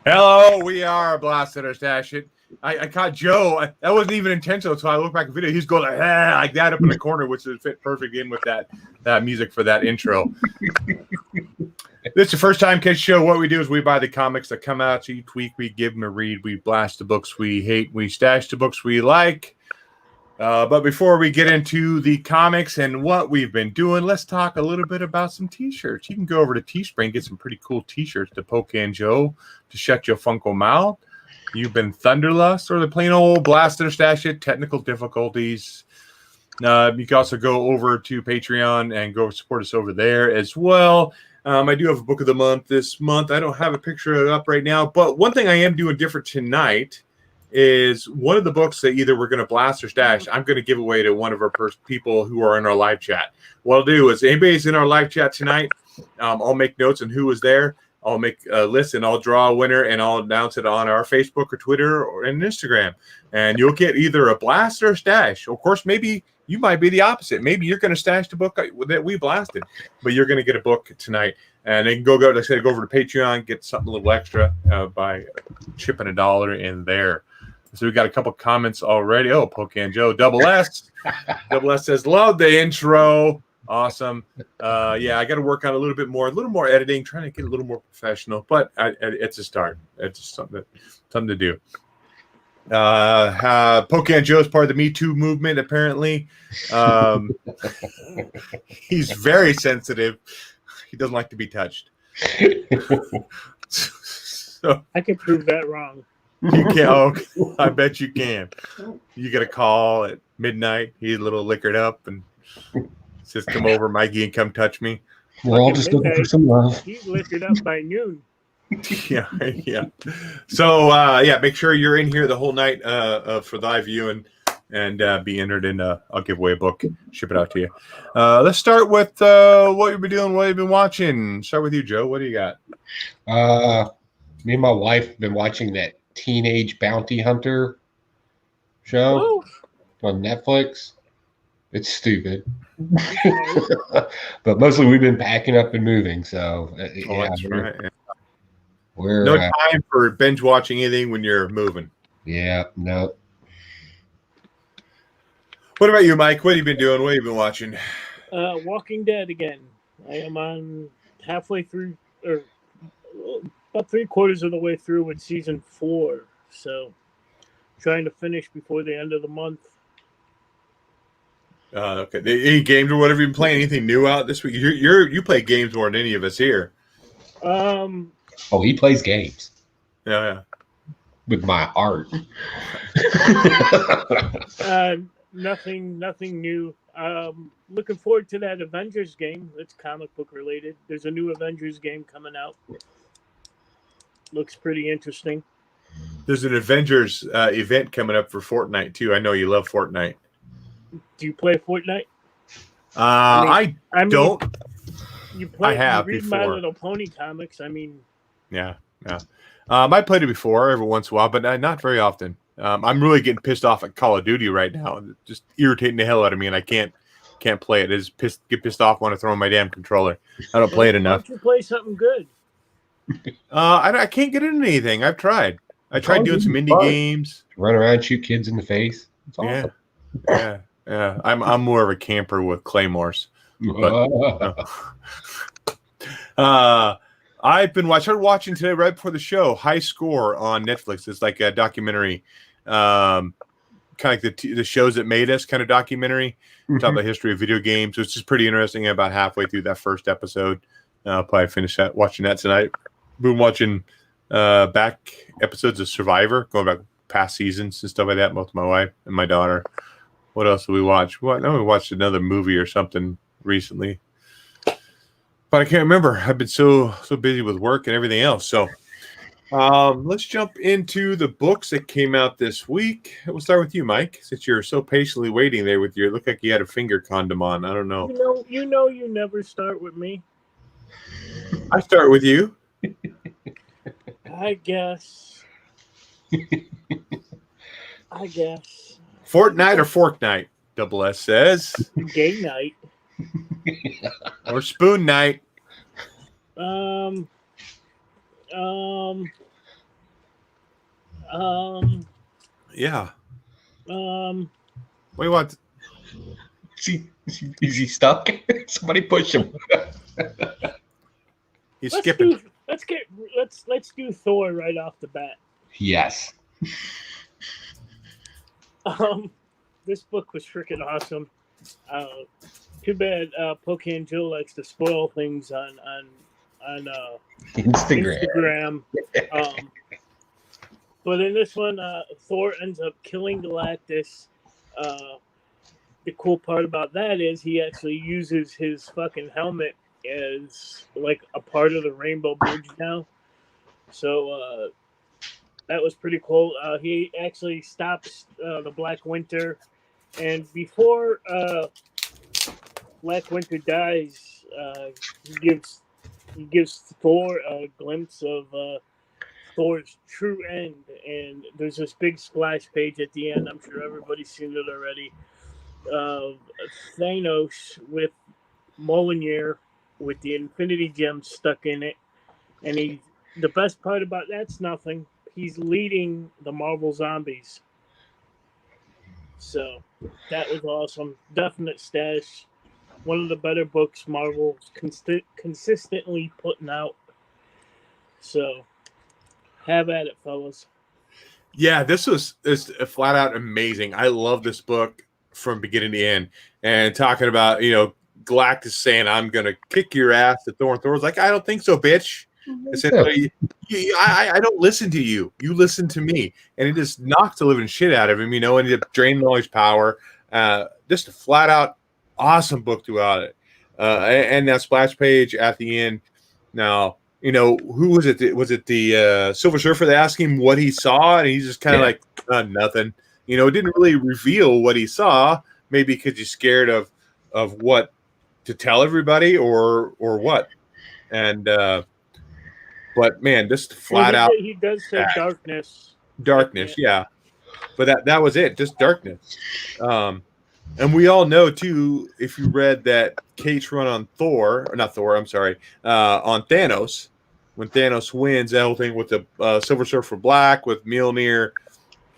Hello, we are Blasted or Stash It. I caught Joe. That wasn't even intentional. So I look back at the video. He's going like that up in the corner, which would fit perfect in with that music for that intro. This is the first time kids show. What we do is we buy the comics that come out each week. We give them a read. We blast the books we hate. We stash the books we like. But before we get into the comics and what we've been doing, let's talk a little bit about some T-shirts. You can go over to Teespring, get some pretty cool T-shirts to poke in Joe, to shut your funko mouth. You've been Thunderlust or the plain old Blasted or Stash It, technical difficulties. You can also go over to Patreon and go support us over there as well. I do have a book of the month this month. I don't have a picture of it up right now, but one thing I am doing different tonight is one of the books that either we're going to blast or stash, I'm going to give away to one of our people who are in our live chat. What I'll do is anybody's in our live chat tonight, I'll make notes on who was there. I'll make a list and I'll draw a winner and I'll announce it on our Facebook or Twitter or and Instagram. And you'll get either a blast or a stash. Of course, maybe you might be the opposite. Maybe you're going to stash the book that we blasted, but you're going to get a book tonight. And then go like I said, go over to Patreon, get something a little extra by chipping $1 in there. So we got a couple comments already. Oh, Pocan Joe, Double S. Double S says, love the intro. Awesome. Yeah, I got to work on a little more editing, trying to get a little more professional, but it's a start. It's just something to do. Pocan Joe is part of the Me Too movement, apparently. He's very sensitive. He doesn't like to be touched. So, I can prove that wrong. You can. Oh, I bet you can. You get a call at midnight. He's a little liquored up and says, "Come over, Mikey, and come touch me." We're all just looking for some love. He's liquored up by noon. Yeah. So, make sure you're in here the whole night for live viewing and be entered in. I'll give away a book, ship it out to you. Let's start with what you've been doing, what you've been watching. Start with you, Joe. What do you got? Me and my wife have been watching that Teenage Bounty Hunter show on Netflix. It's stupid. But mostly we've been packing up and moving, so That's right. We're no time for binge watching anything when you're moving. Yeah, no. What about you, Mike? What have you been doing? What have you been watching? Walking Dead again. I am on halfway through, or about 3/4 of the way through with season 4. So trying to finish before the end of the month. Okay. Any games or whatever you've been playing? Anything new out this week? You play games more than any of us here. Oh, he plays games. Yeah. With my heart. Nothing new. Looking forward to that Avengers game. It's comic book related. There's a new Avengers game coming out. Looks pretty interesting. There's an Avengers event coming up for Fortnite too. I know you love Fortnite. Do you play Fortnite? I don't. You play. I have you read before. My Little Pony comics. I mean. Yeah. I played it before every once in a while, but not very often. I'm really getting pissed off at Call of Duty right now. It's just irritating the hell out of me, and I can't play it. Get pissed off when I throw my damn controller. I don't play it enough. Why don't you play something good? I can't get into anything. I've tried. I tried doing some indie games. Run around, shoot kids in the face. It's awesome. Yeah. I'm more of a camper with claymores. But, I've been started watching today right before the show. High Score on Netflix. It's like a documentary, kind of like the shows that made us kind of documentary. Talk about the history of video games. So it's just pretty interesting. About halfway through that first episode, I'll probably finish watching that tonight. been watching back episodes of Survivor, going back past seasons and stuff like that. Both my wife and my daughter. What else did we watch? We watched another movie or something recently, but I can't remember. I've been so busy with work and everything else. So let's jump into the books that came out this week. We'll start with you, Mike, since you're so patiently waiting there with your look like you had a finger condom on. I don't know. You never start with me. I start with you. I guess. Fortnite or fork night? Double S says. Gay night. Or spoon night. Yeah. Wait, what? Is he stuck? Somebody push him. He's skipping. Let's do Thor right off the bat. Yes. This book was freaking awesome. Too bad Pocan Jill likes to spoil things on Instagram. But in this one, Thor ends up killing Galactus. The cool part about that is he actually uses his fucking helmet as like a part of the Rainbow Bridge now. So that was pretty cool. He actually stops the Black Winter, and before Black Winter dies, he gives Thor a glimpse of Thor's true end, and there's this big splash page at the end. I'm sure everybody's seen it already. Of Thanos with Mjolnir with the Infinity Gem stuck in it, and the best part about that's nothing. He's leading the Marvel Zombies. So that was awesome. Definite stash. One of the better books Marvel's consistently putting out. So have at it, fellas. Yeah, this is flat out amazing. I love this book from beginning to end. And talking about, Galactus saying, I'm going to kick your ass to Thor. And Thor's like, I don't think so, bitch. Essentially, I don't listen to you. You listen to me. And it just knocked the living shit out of him, and ended up draining all his power. Just a flat out awesome book throughout it. And that splash page at the end. Now, who was it? Was it the Silver Surfer that asked him what he saw? And he's just kind of like, nothing. It didn't really reveal what he saw, maybe because he's scared of what to tell everybody or what. And but man, just flat out. He does say darkness. Darkness, yeah. But that was it, just darkness. And we all know too, if you read that Kate's run on on Thanos, when Thanos wins, that whole thing with the Silver Surfer Black with Mjolnir,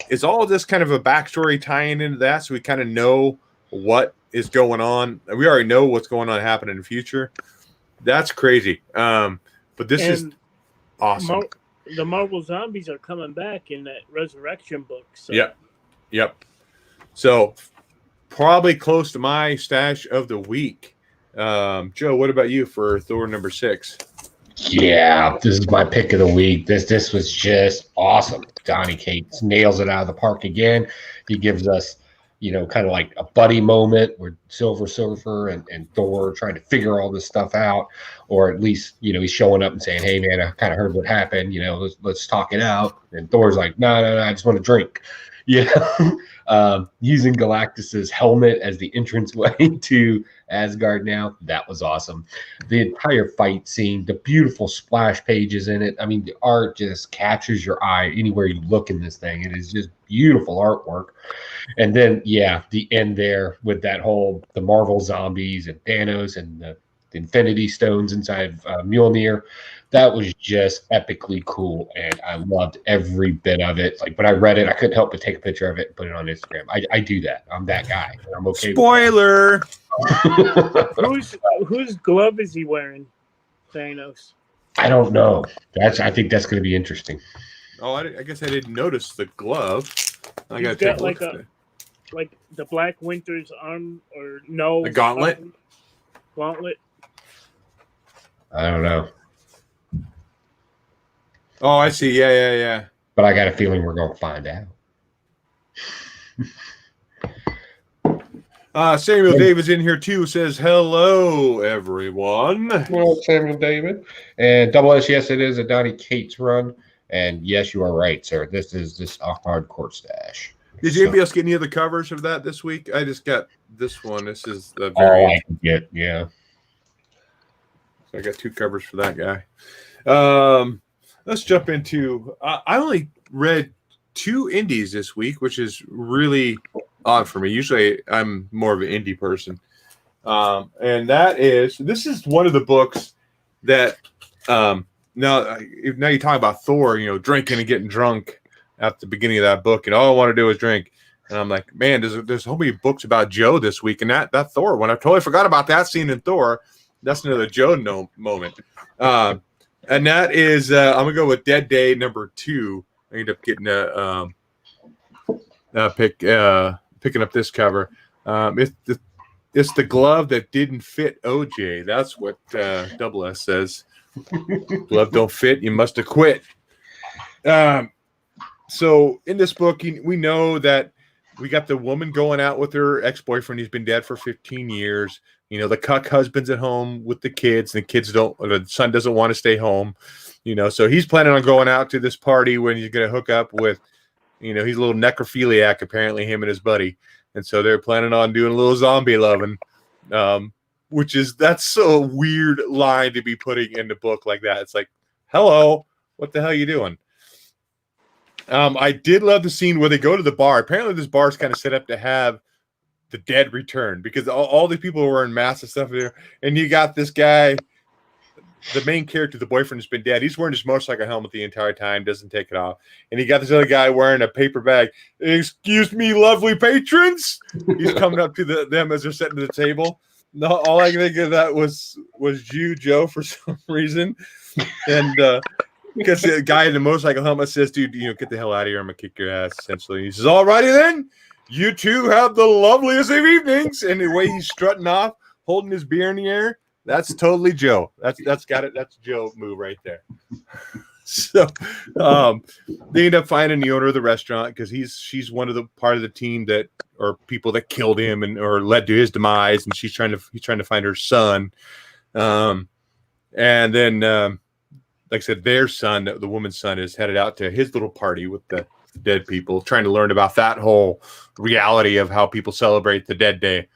is all this kind of a backstory tying into that, so we kind of know what is going on. We already know what's going on happening in the future. That's crazy. But this is awesome. The Marvel Zombies are coming back in that Resurrection book. So. Yep. So probably close to my stash of the week. Joe, what about you for Thor number 6? Yeah, this is my pick of the week. This was just awesome. Donny Cates nails it out of the park again. He gives us, kind of like a buddy moment where Silver Surfer and Thor trying to figure all this stuff out, or at least, he's showing up and saying, hey, man, I kind of heard what happened. Let's talk it out. And Thor's like, no, I just want to drink. Using Galactus's helmet as the entranceway to Asgard now, that was awesome. The entire fight scene, the beautiful splash pages in it. I mean, the art just captures your eye anywhere you look in this thing. It is just beautiful artwork. And then, the end there with that whole, the Marvel Zombies and Thanos and the Infinity Stones inside Mjolnir. That was just epically cool, and I loved every bit of it. Like when I read it, I couldn't help but take a picture of it and put it on Instagram. I do that. I'm that guy. And I'm okay. Spoiler. Whose glove is he wearing? Thanos. I don't know. I think that's going to be interesting. Oh, I guess I didn't notice the glove. I got to take a look at it. Like the Black Winter's arm or no? A gauntlet. Gauntlet. I don't know. Oh, I see. Yeah. But I got a feeling we're going to find out. Samuel Davis in here too says hello, everyone. Well, Samuel David. And Double S, yes, it is a Donnie Cates run. And yes, you are right, sir. This is a hardcore stash. Did anybody else get any of the covers of that this week? I just got this one. This is the all variant. I can get, yeah. So I got 2 covers for that guy. Let's jump into. I only read 2 indies this week, which is really odd for me. Usually, I'm more of an indie person, and this is one of the books that now you talk about Thor, drinking and getting drunk at the beginning of that book, and all I want to do is drink. And I'm like, man, there's so many books about Joe this week, and that Thor one, I totally forgot about that scene in Thor. That's another Joe moment. And that is, I'm gonna go with Dead Day number 2. I ended up getting picking up this cover. It's the glove that didn't fit OJ. That's what Double S says. Glove don't fit. You must have quit. So in this book, we know that we got the woman going out with her ex-boyfriend. He's been dead for 15 years. The cuck husband's at home with the kids. And the son doesn't want to stay home. So he's planning on going out to this party when he's going to hook up with, he's a little necrophiliac, apparently, him and his buddy. And so they're planning on doing a little zombie loving, that's so weird line to be putting in the book like that. It's like, hello, what the hell are you doing? I did love the scene where they go to the bar. Apparently this bar is kind of set up to have the dead return because all these people were in massive stuff there. And you got this guy, the main character, the boyfriend has been dead. He's wearing his motorcycle helmet the entire time, doesn't take it off. And you got this other guy wearing a paper bag. Excuse me, lovely patrons. He's coming up to them as they're sitting at the table. No, all I can think of that was you, Joe, for some reason. And because the guy in the motorcycle helmet says, dude, get the hell out of here. I'm going to kick your ass, essentially. He says, all righty then. You two have the loveliest of evenings. And the way he's strutting off, holding his beer in the air, that's totally Joe. That's got it. That's Joe move right there. So they end up finding the owner of the restaurant because she's one of the part of the team that or people that killed him or led to his demise, and he's trying to find her son. And then like I said, their son, the woman's son, is headed out to his little party with the dead people, trying to learn about that whole reality of how people celebrate the Dead Day.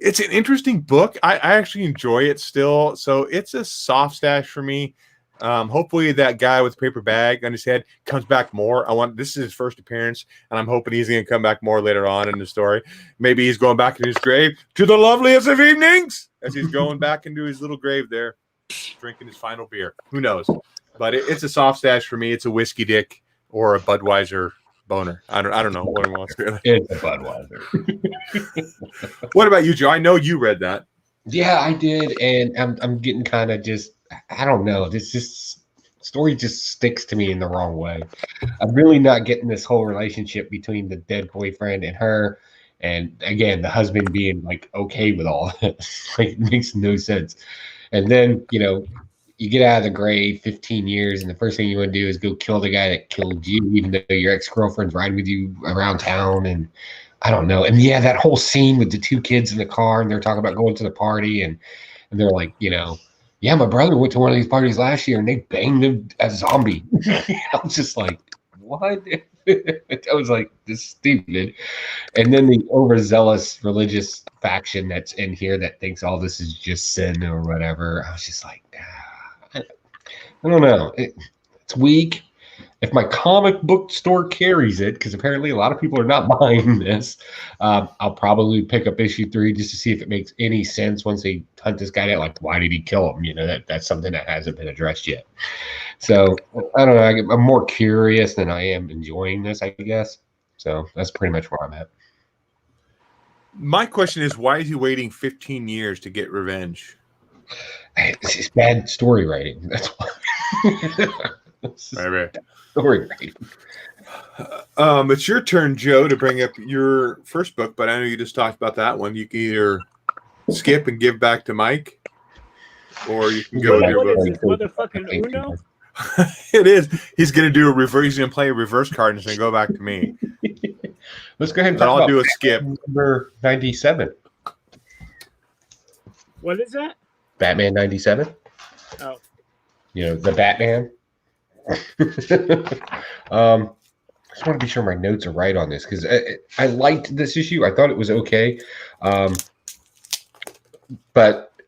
It's an interesting book. I actually enjoy it still. So it's a soft stash for me. Hopefully that guy with the paper bag on his head comes back more. This is his first appearance, and I'm hoping he's going to come back more later on in the story. Maybe he's going back in his grave to the loveliest of evenings as he's going back into his little grave there, drinking his final beer. Who knows? But it's a soft stash for me. It's a whiskey dick or a Budweiser boner. I don't know what he wants to. It's a Budweiser. What about you, Joe? I know you read that. Yeah, I did, and I'm getting kind of just, I don't know. This story just sticks to me in the wrong way. I'm really not getting this whole relationship between the dead boyfriend and her, and again, the husband being like okay with all this. Like, it makes no sense. And then you get out of the grave 15 years, and the first thing you want to do is go kill the guy that killed you, even though your ex-girlfriend's riding with you around town. And I don't know. And yeah, that whole scene with the 2 kids in the car, and they're talking about going to the party, and they're like, yeah, my brother went to one of these parties last year, and they banged a zombie. I was just like, what? I was like, this is stupid. And then the overzealous religious faction that's in here that thinks all this is just sin or whatever. I was just like, I don't know. It's weak. If my comic book store carries it, because apparently a lot of people are not buying this, I'll probably pick up issue 3 just to see if it makes any sense once they hunt this guy down. Like, why did he kill him? That's something that hasn't been addressed yet. So I don't know. I'm more curious than I am enjoying this, I guess. So that's pretty much where I'm at. My question is, why is he waiting 15 years to get revenge? It's just bad story writing. That's why. Right. Story writing. It's your turn, Joe, to bring up your first book, but I know you just talked about that one. You can either skip and give back to Mike, or you can go with your book. Motherfucking Uno? It is. He's going to do a reverse. He's going to play a reverse card and it's going to go back to me. Let's go ahead and Then talk I'll about do a skip. number 97. What is that? Batman 97. Oh, You know, the Batman. I just want to be sure my notes are right on this because I liked this issue. I thought it was okay. But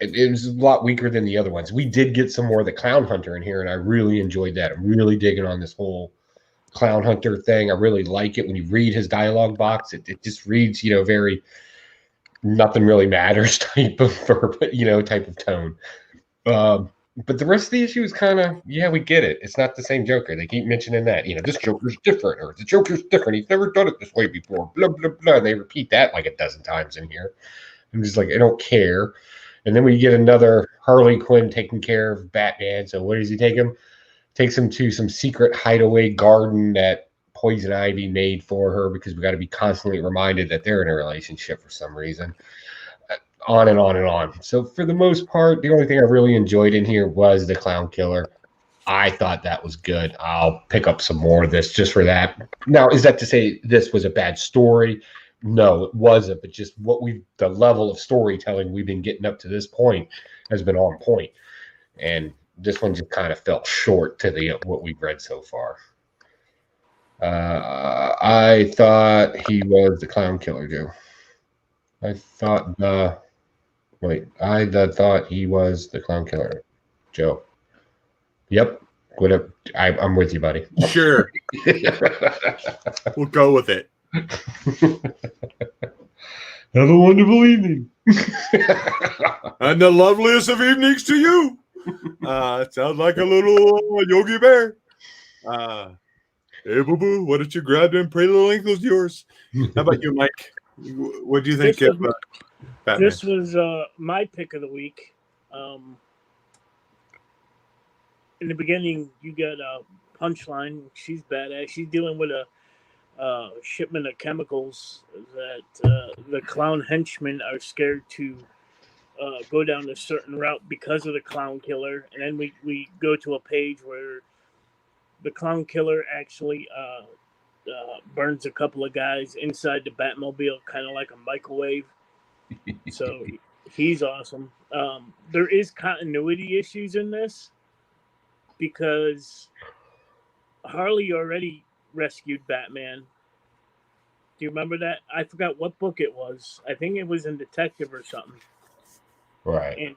it was a lot weaker than the other ones. We did get some more of the Clown Hunter in here, and I really enjoyed that. I'm really digging on this whole Clown Hunter thing. I really like it when you read his dialogue box. It just reads, very nothing really matters type of type of tone. But the rest of the issue is kind of, we get it. It's not the same Joker. They keep mentioning that, this Joker's different, or the Joker's different. He's never done it this way before. Blah, blah, blah. And they repeat that like a dozen times in here. I'm just like, I don't care. And then we get another Harley Quinn taking care of Batman. So where does he take him? Takes him to some secret hideaway garden that Poison Ivy made for her because we got to be constantly reminded that they're in a relationship for some reason. On and on and on. So for the most part, the only thing I really enjoyed in here was the Clown Killer. I thought that was good. I'll pick up some more of this just for that. Now, is that to say this was a bad story? No, it wasn't. But just the level of storytelling we've been getting up to this point has been on point. And this one just kind of fell short to what we've read so far. I thought he was the Clown Killer, Joe. I thought he was the Clown Killer, Joe. Yep. Whatever. I'm with you, buddy. Sure. We'll go with it. Have a wonderful evening. And the loveliest of evenings to you. It sounds like a little Yogi Bear. Hey, boo-boo, why don't you grab them pretty little ankles of yours? How about you, Mike? What do you think of Batman? This was my pick of the week. In the beginning, you got Punchline. She's badass. She's dealing with a shipment of chemicals that the clown henchmen are scared to go down a certain route because of the Clown Killer. And then we go to a page where the Clown Killer actually burns a couple of guys inside the Batmobile, kind of like a microwave. So he's awesome. There is continuity issues in this because Harley already rescued Batman. Do you remember that? I forgot what book it was. I think it was in Detective or something. Right. And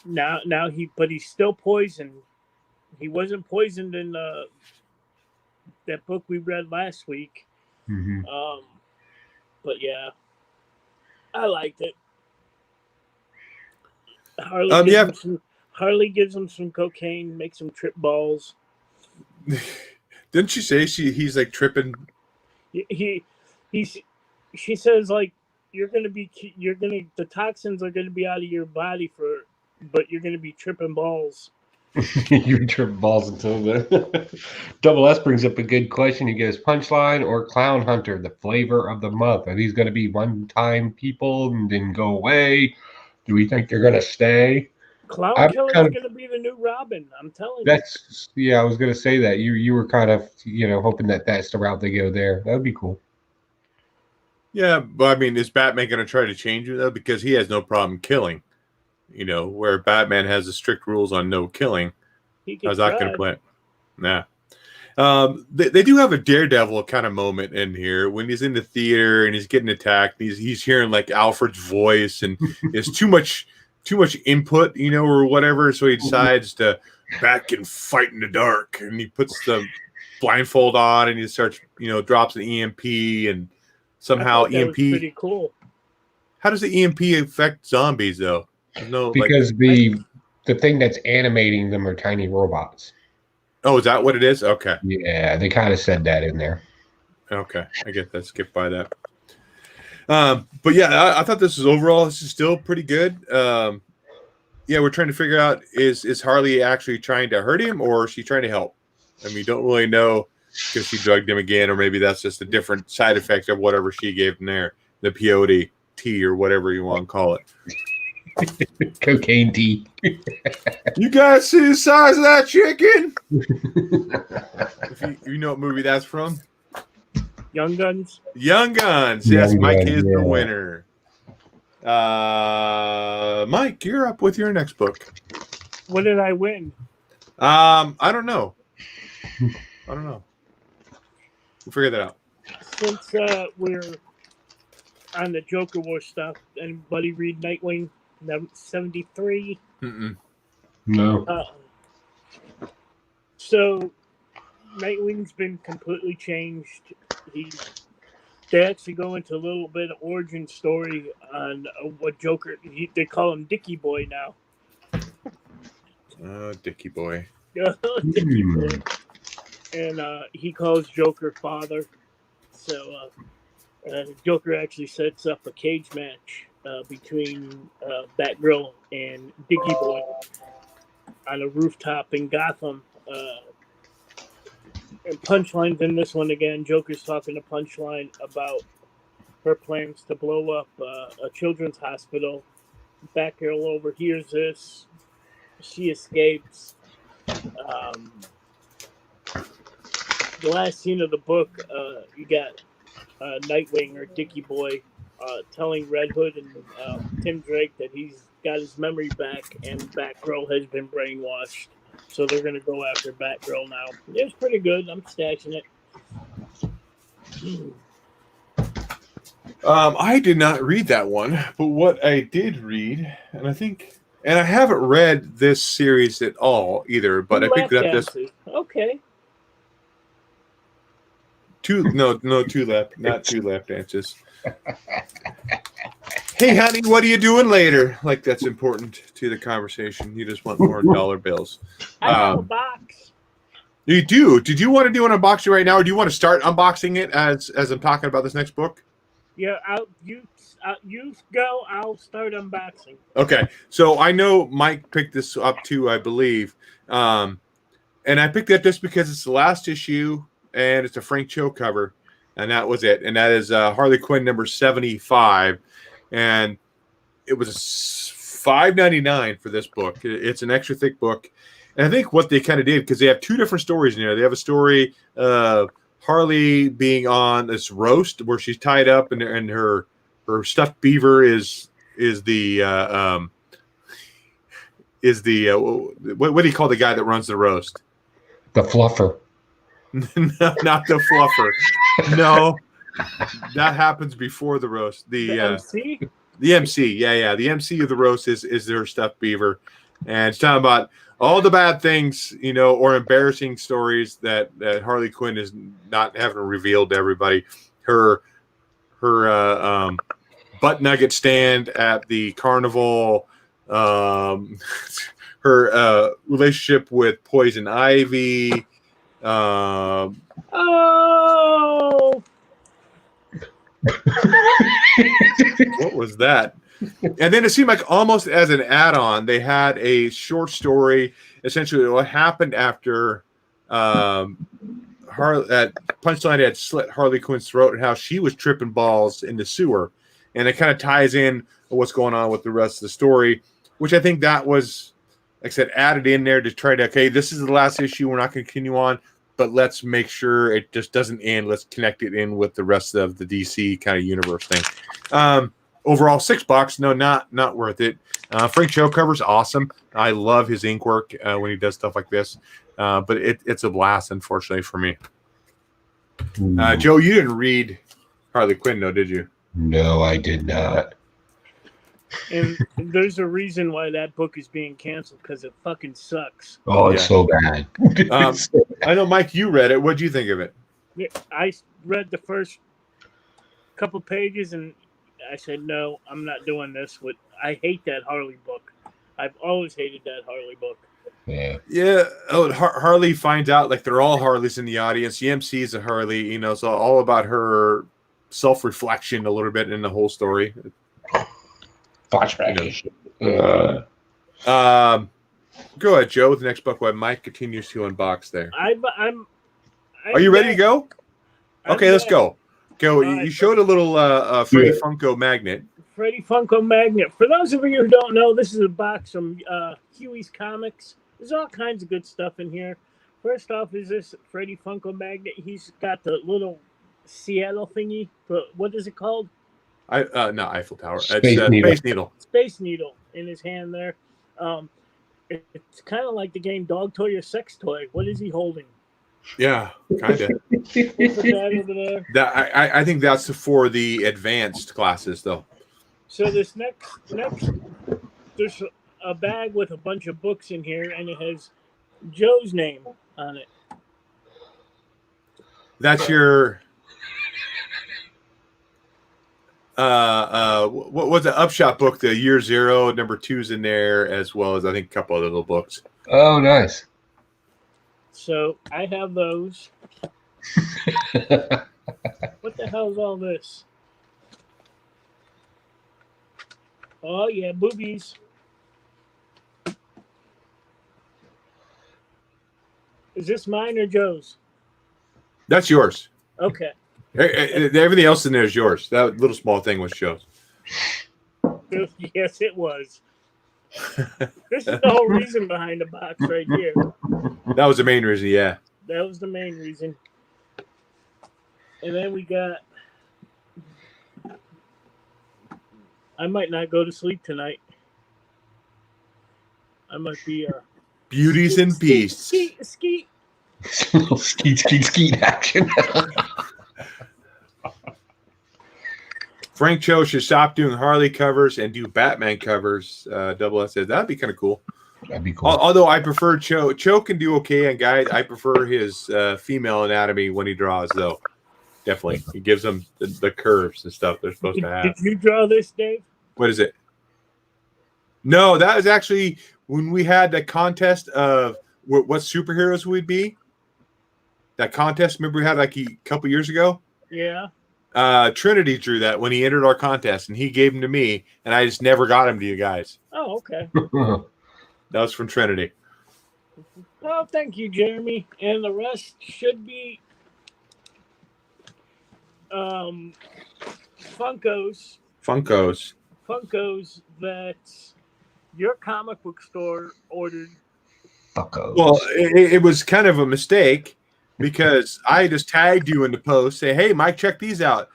now he's still poisoned. He wasn't poisoned in that book we read last week. Mm-hmm. But yeah, I liked it. Harley gives him some cocaine, makes him trip balls. Didn't she say he's like tripping? She says like the toxins are gonna be out of your body but you're gonna be tripping balls. You trip balls until the Double S brings up a good question. He goes, Punchline or Clown Hunter, the flavor of the month. Are these going to be one-time people and then go away? Do we think they're going to stay? Clown Killer is going to be the new Robin. I'm telling you. I was going to say that. You were kind of hoping that that's the route they go there. That would be cool. Yeah, but I mean, is Batman going to try to change it though? Because he has no problem killing. Where Batman has the strict rules on no killing. How's that going to play? Nah. They do have a Daredevil kind of moment in here when he's in the theater and he's getting attacked. He's hearing like Alfred's voice and it's too much input, or whatever. So he decides to back and fight in the dark, and he puts the blindfold on and he starts, drops an EMP and somehow EMP. Was pretty cool. How does the EMP affect zombies though? No, because the thing that's animating them are tiny robots. Oh, is that what it is? Okay. Yeah, they kind of said that in there. Okay, I get that. Skip by that. But yeah, I thought this is still pretty good. We're trying to figure out is Harley actually trying to hurt him or is she trying to help? I mean, don't really know because she drugged him again, or maybe that's just a different side effect of whatever she gave him there, the POD or whatever you want to call it. Cocaine tea. You guys see the size of that chicken? If you know what movie that's from? Young Guns. Young Guns. Yes, Young Mike Guns, is the yeah. winner. Mike, you're up with your next book. What did I win? I don't know. We'll figure that out. Since we're on the Joker War stuff, anybody read Nightwing 73? No. So Nightwing's been completely changed. They actually go into a little bit of origin story on what Joker. They call him Dickie Boy now. Oh, Dickie Boy. Dickie Boy. And he calls Joker father. So Joker actually sets up a cage match between Batgirl and Dickie Boy on a rooftop in Gotham. And Punchline's in this one again. Joker's talking to Punchline about her plans to blow up a children's hospital. Batgirl overhears this. She escapes. The last scene of the book, you got Nightwing or Dickie Boy telling Red Hood and Tim Drake that he's got his memory back and Batgirl has been brainwashed. So they're going to go after Batgirl now. It was pretty good. I'm stashing it. I did not read that one, but what I did read, and I haven't read this series at all either, but I picked it up this. Okay. Not two lap dances. Hey, honey, what are you doing later? Like that's important to the conversation. You just want more dollar bills. I have a box. You do. Did you want to do an unboxing right now, or do you want to start unboxing it as I'm talking about this next book? Yeah, you go. I'll start unboxing. Okay, so I know Mike picked this up too, I believe, and I picked it up just because it's the last issue and it's a Frank Cho cover, and that was it. And that is Harley Quinn number 75, and it was $5.99 for this book. It's an extra thick book, and I think what they kind of did, because they have two different stories in there. They have a story of Harley being on this roast where she's tied up, and her stuffed beaver is the what do you call the guy that runs the roast? The fluffer. No, not the fluffer. No, that happens before the roast. The MC. The MC. Yeah. The MC of the roast is their stuffed beaver, and it's talking about all the bad things, or embarrassing stories that Harley Quinn is not having revealed to everybody. Her butt nugget stand at the carnival, her relationship with Poison Ivy. Oh. What was that? And then it seemed like almost as an add-on, they had a short story, essentially what happened after Punchline had slit Harley Quinn's throat and how she was tripping balls in the sewer. And it kind of ties in what's going on with the rest of the story, which I think that was, like I said, added in there to try to, okay, this is the last issue. We're not going to continue on, but let's make sure it just doesn't end. Let's connect it in with the rest of the DC kind of universe thing. Overall, $6. No, not worth it. Frank Cho cover's awesome. I love his ink work when he does stuff like this. But it's a blast, unfortunately, for me. Joe, you didn't read Harley Quinn, though, did you? No, I did not. And there's a reason why that book is being canceled, because it fucking sucks. Oh, it's so bad. I know, Mike, you read it. What'd you think of it? I read the first couple pages and I said, no, I'm not doing this. I hate that Harley book. I've always hated that Harley book. Yeah. Oh, Harley finds out like they're all Harleys in the audience. The MC is a Harley, so all about her self-reflection a little bit in the whole story. Flashback. Go ahead, Joe, with the next book while Mike continues to unbox there. Are you ready to go? Okay, let's go. You showed a little Freddy Funko magnet. Freddy Funko Magnet. For those of you who don't know, this is a box from Huey's Comics. There's all kinds of good stuff in here. First off is this Freddy Funko Magnet. He's got the little Seattle thingy, but what is it called? Not Eiffel Tower. Space It's Needle. Space Needle. Space Needle in his hand there. It's kind of like the game Dog Toy or Sex Toy. What is he holding? Yeah, kind of. Put that over there. That I think that's for the advanced classes, though. So this next, there's a bag with a bunch of books in here, and it has Joe's name on it. That's your what was the Upshot book? The Year Zero, number 2's in there, as well as I think a couple other little books. Oh, nice. So I have those. What the hell is all this? Oh yeah, boobies. Is this mine or Joe's? That's yours. Okay. Everything else in there is yours. That little small thing was Joe's. Yes, it was. This is the whole reason behind the box right here. That was the main reason, yeah. That was the main reason. And then we got... I might not go to sleep tonight. I might be... Beauties and Beasts. Skeet. Little skeet action. Frank Cho should stop doing Harley covers and do Batman covers. Double S says that'd be kind of cool. That'd be cool. Although I prefer Cho. Cho can do okay on guys. I prefer his female anatomy when he draws, though. Definitely, he gives them the curves and stuff they're supposed to have. Did you draw this, Dave? What is it? No, that was actually when we had the contest of what superheroes we'd be. That contest, remember we had like a couple years ago? Yeah. Trinity drew that when he entered our contest, and he gave them to me, and I just never got him to you guys. Oh, okay. That was from Trinity. Well, thank you, Jeremy. And the rest should be Funkos that your comic book store ordered. Fuckos. Well, it was kind of a mistake because I just tagged you in the post, say, "Hey, Mike, check these out,"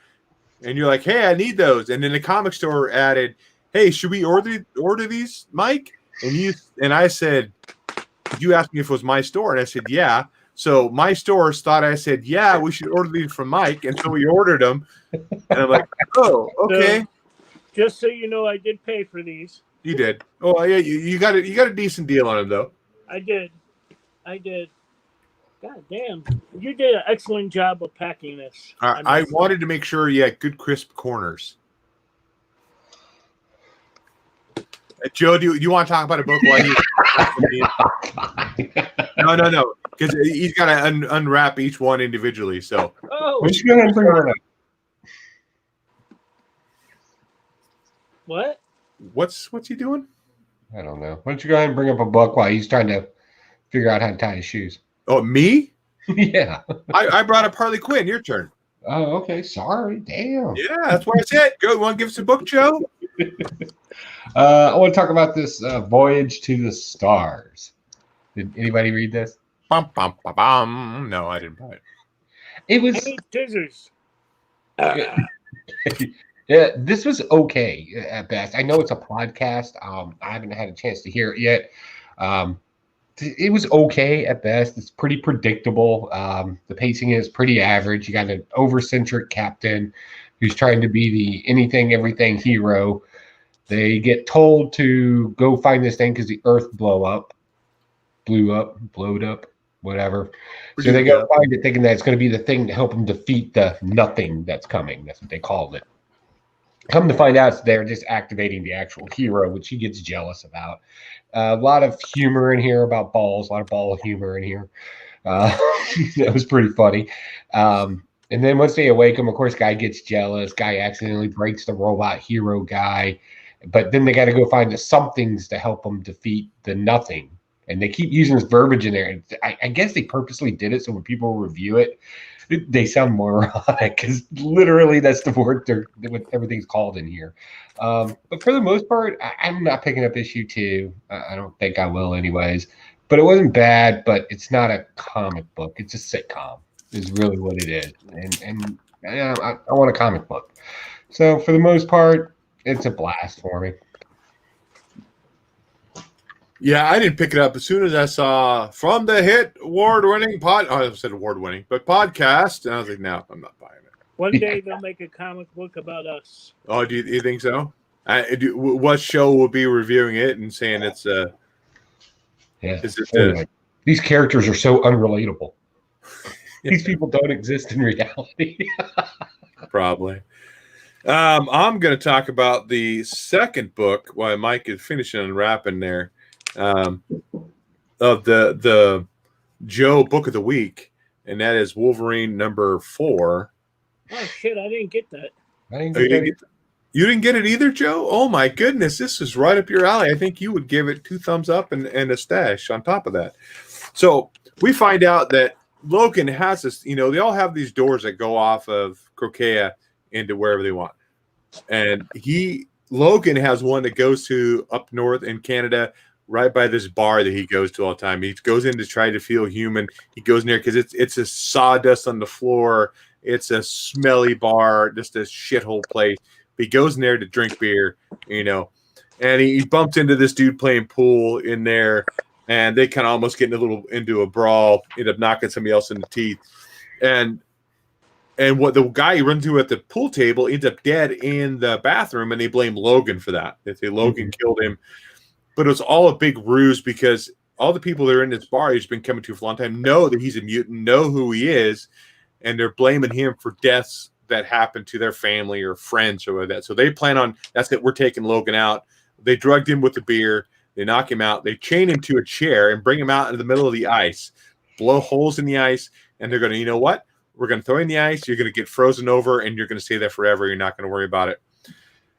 and you're like, "Hey, I need those." And then the comic store added, "Hey, should we order these, Mike?" And I said, "You asked me if it was my store," and I said, "Yeah." So my stores thought I said, "Yeah, we should order these from Mike," and so we ordered them. And I'm like, "Oh, okay." So, just so you know, I did pay for these. You did. Oh yeah, you got it. You got a decent deal on them, though. I did. God damn, you did an excellent job of packing this. I wanted to make sure you had good crisp corners. Joe, do you want to talk about a book while you? No, because he's got to unwrap each one individually. So, we should go ahead and bring it up. What? What's he doing? I don't know. Why don't you go ahead and bring up a book while he's trying to figure out how to tie his shoes? Oh, me? Yeah. I brought up Harley Quinn. Your turn. Oh, okay. Sorry. Damn. Yeah, that's what I said. Go. Want to give us a book, Joe? I want to talk about this Voyage to the Stars. Did anybody read this? Bum, bum, bum, bum. No, I didn't buy it. It was. I need scissors. Yeah, this was okay at best. I know it's a podcast. I haven't had a chance to hear it yet. It was okay at best. It's pretty predictable. The pacing is pretty average. You got an overcentric captain who's trying to be the anything, everything hero. They get told to go find this thing because the Earth blowed up, whatever. So they go find it thinking that it's going to be the thing to help them defeat the nothing that's coming. That's what they called it. Come to find out, they're just activating the actual hero, which he gets jealous about. A lot of humor in here about balls, a lot of ball humor in here. That was pretty funny. And then once they awake him, of course, guy gets jealous. Guy accidentally breaks the robot hero guy. But then they got to go find the somethings to help them defeat the nothing. And they keep using this verbiage in there. I guess they purposely did it so when people review it, they sound moronic because literally that's the word what everything's called in here. But for the most part, I'm not picking up issue 2. I don't think I will anyways. But it wasn't bad, but it's not a comic book. It's a sitcom is really what it is. And I want a comic book. So for the most part, it's a blast for me. Yeah, I didn't pick it up as soon as I saw from the hit award-winning I said award-winning, but podcast, and I was like, no, I'm not buying it. One day they'll make a comic book about us. Oh, do you think so? What show will be reviewing it and saying it's Yeah. Is it these characters are so unrelatable. These people don't exist in reality. Probably. I'm going to talk about the second book while Mike is finishing unwrapping there. Of the Joe book of the week, and that is Wolverine number 4. Oh shit! I didn't get that. You didn't get it either, Joe? Oh my goodness, this is right up your alley. I think you would give it 2 thumbs up and a stash on top of that. So we find out that Logan has this. They all have these doors that go off of Crokea into wherever they want, and Logan has one that goes to up north in Canada, right by this bar that he goes to all the time. He goes in to try to feel human. He goes in there because it's a sawdust on the floor. It's a smelly bar, just a shithole place. But he goes in there to drink beer, and he bumps into this dude playing pool in there, and they kind of almost get into a brawl, end up knocking somebody else in the teeth. And what the guy he runs into at the pool table ends up dead in the bathroom, and they blame Logan for that. They say Logan killed him. But it was all a big ruse because all the people that are in this bar he's been coming to for a long time know that he's a mutant, know who he is, and they're blaming him for deaths that happened to their family or friends or that. So they plan on, that's it, we're taking Logan out. They drugged him with the beer. They knock him out. They chain him to a chair and bring him out into the middle of the ice, blow holes in the ice, and they're going to, you know what? We're going to throw you in the ice. You're going to get frozen over, and you're going to stay there forever. You're not going to worry about it.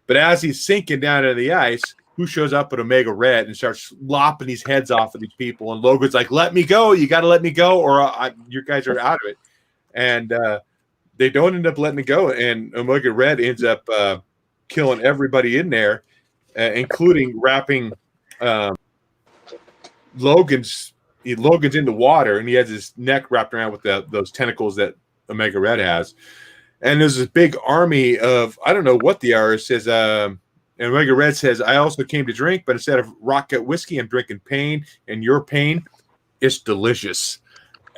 But as he's sinking down into the ice, who shows up at Omega Red and starts lopping these heads off of these people? And Logan's like, let me go. You got to let me go, or you guys are out of it. And they don't end up letting it go. And Omega Red ends up killing everybody in there, including wrapping Logan's in the water, and he has his neck wrapped around with those tentacles that Omega Red has. And there's this big army of, I don't know what they are. It says, and Omega Red says, I also came to drink, but instead of rocket whiskey, I'm drinking pain, and your pain is delicious.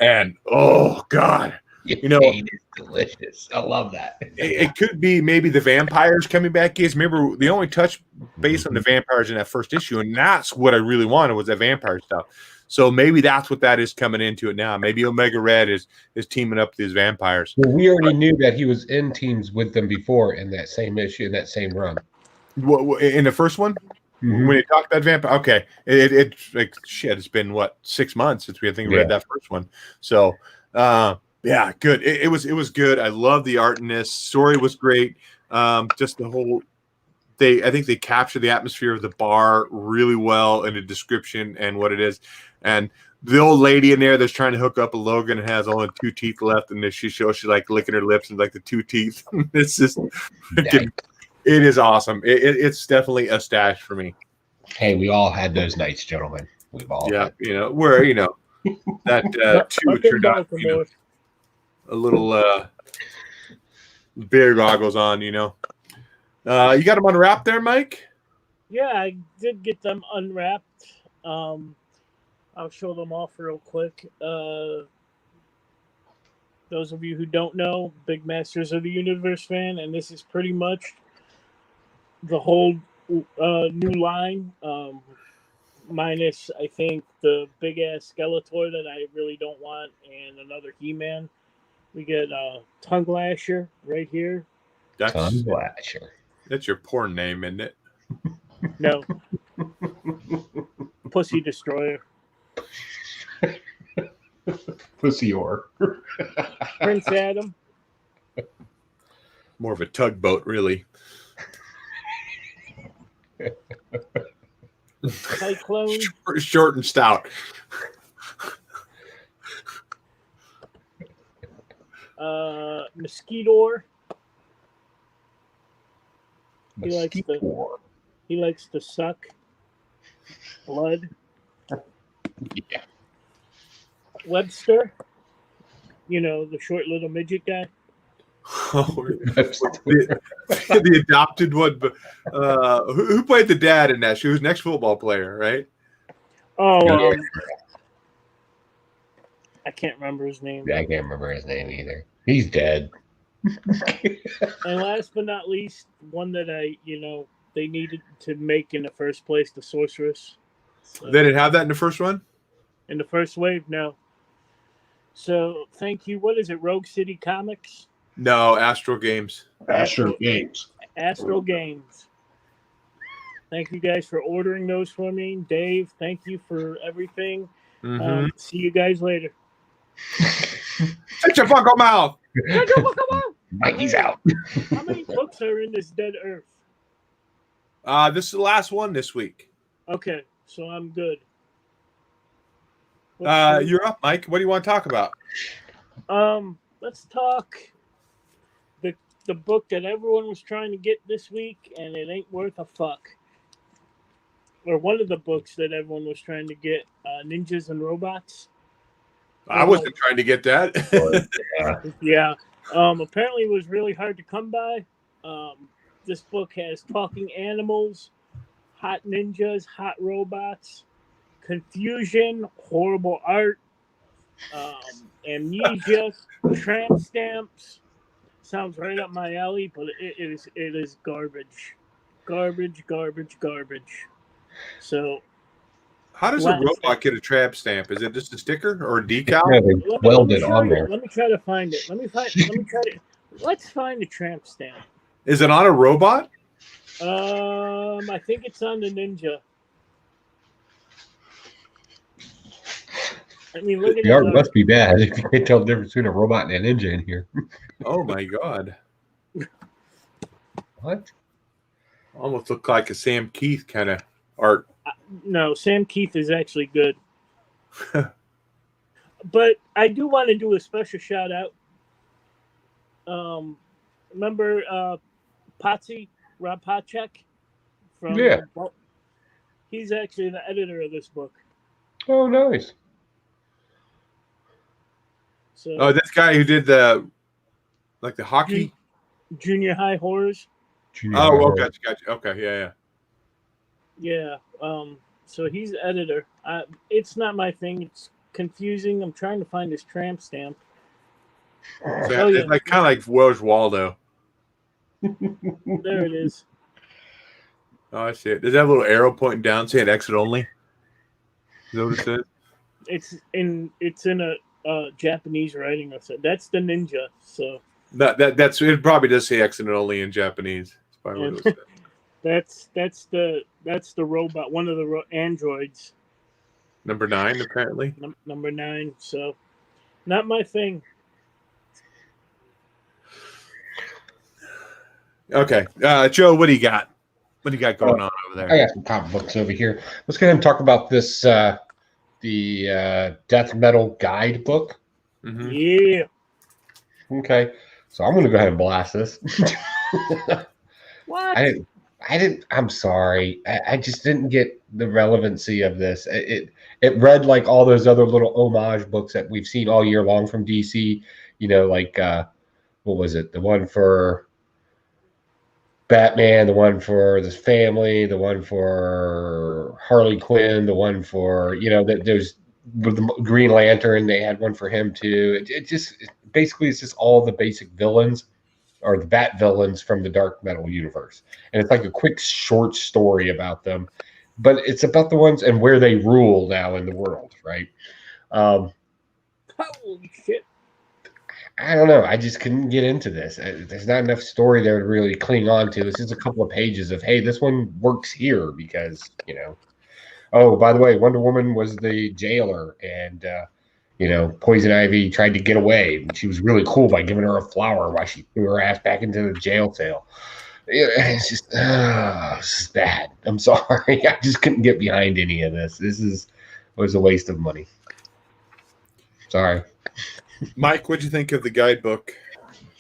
And, oh, God. Pain is delicious. I love that. It could be maybe the vampires coming back. Remember, they only touched base on the vampires in that first issue, and that's what I really wanted was that vampire stuff. So maybe that's what that is coming into it now. Maybe Omega Red is teaming up with these vampires. Well, we already knew that he was in teams with them before in that same issue, in that same run. In the first one? Mm-hmm. When he talked about vampire? Okay. It's like, shit, it's been, 6 months since we read that first one. So, yeah, good. It was good. I love the art in this. Story was great. Just the whole I think they captured the atmosphere of the bar really well in the description and what it is. And the old lady in there that's trying to hook up a Logan and has only 2 teeth left, and she shows she's like licking her lips and like the 2 teeth. It's just it is awesome. It's definitely a stash for me. Hey, we all had those nights, gentlemen. We've all that 2 turned out a little beer goggles on, You got them unwrapped there, Mike? Yeah, I did get them unwrapped. I'll show them off real quick. Those of you who don't know, big Masters of the Universe fan, and this is pretty much the whole new line, minus, I think, the big-ass Skeletor that I really don't want, and another He-Man. We get Tongue Lasher right here. Tongue Lasher. That's your porn name, isn't it? No. Pussy Destroyer. Pussy Or. Prince Adam. More of a tugboat, really. Cyclone. Short and stout. Mosquito. He likes to suck blood. Yeah. Webster, the short little midget guy. Oh, the adopted one. Who played the dad in that? She was next football player, right? Oh, I can't remember his name. I can't remember his name either. He's dead. And last but not least, one that they needed to make in the first place, the Sorceress. So, they didn't have that in the first one? In the first wave, no. So, thank you. What is it, Rogue City Comics? No, Astro Games. Astro Games. Astro Games. Thank you guys for ordering those for me. Dave, thank you for everything. Mm-hmm. See you guys later. Shut your fucking mouth. Mikey's out. How many books are in this Dead Earth? This is the last one this week. Okay, so I'm good. You're up, Mike. What do you want to talk about? Let's talk the book that everyone was trying to get this week, and it ain't worth a fuck. Or one of the books that everyone was trying to get, Ninjas and Robots. I wasn't trying to get that. Yeah. Apparently it was really hard to come by. This book has talking animals, hot ninjas, hot robots, confusion, horrible art, amnesia, tramp stamps. Sounds right up my alley, but it is garbage. Garbage. So how does a robot get a tramp stamp? Is it just a sticker or a decal? Yeah, they welded on there. Let me try to find it. Let's find the tramp stamp. Is it on a robot? I think it's on the Ninja. I mean, look at the art must be bad if you can't tell the difference between a robot and a ninja in here. Oh my god! What? Almost look like a Sam Keith kind of art. No, Sam Keith is actually good. But I do want to do a special shout out. Remember Potsy, Rob Potchek? He's actually the editor of this book. Oh, nice. So, this guy who did the hockey? Junior High Horrors. Gotcha. Okay, yeah. Yeah. So he's the editor. It's not my thing. It's confusing. I'm trying to find his tramp stamp. So it's kind of like Where's Waldo. There it is. Oh, I see it. Does that have a little arrow pointing down saying exit only? Is that what it says? It's in a Japanese writing. That's the Ninja. So that's it. Probably does say exit only in Japanese. That's probably what it said. That's the robot. One of the androids. Number 9, apparently. Number 9. So, not my thing. Okay, Joe, what do you got? What do you got going on over there? I got some comic books over here. Let's go ahead and talk about this. The death metal guidebook. Mm-hmm. Yeah. Okay, so I'm going to go ahead and blast this. What? I didn't. I'm sorry. I just didn't get the relevancy of this. It read like all those other little homage books that we've seen all year long from DC. Like what was it? The one for Batman, the one for this family, the one for Harley Quinn, the one for there's with the Green Lantern. They had one for him too. Basically it's just all the basic villains. Or the Bat villains from the Dark Metal universe. And it's like a quick short story about them. But it's about the ones and where they rule now in the world, right? Holy shit. I don't know. I just couldn't get into this. There's not enough story there to really cling on to. This is a couple of pages of, hey, this one works here because, oh, by the way, Wonder Woman was the jailer and, Poison Ivy tried to get away. She was really cool by giving her a flower while she threw her ass back into the jail cell. it's just this is bad. I'm sorry. I just couldn't get behind any of this. Was a waste of money. Sorry. Mike, what'd you think of the guidebook?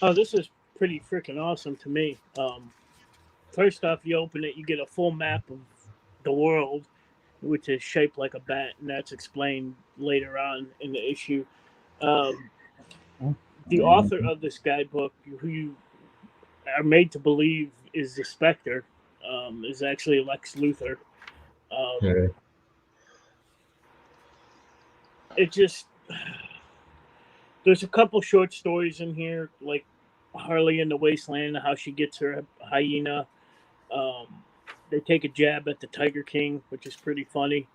Oh, this is pretty freaking awesome to me. First off, you open it, you get a full map of the world, which is shaped like a bat, and that's explained later on in the issue. The author of this guidebook, who you are made to believe is the Spectre, is actually Lex Luthor. Yeah. It just... There's a couple short stories in here, like Harley in the Wasteland, how she gets her hyena. They take a jab at the Tiger King, which is pretty funny.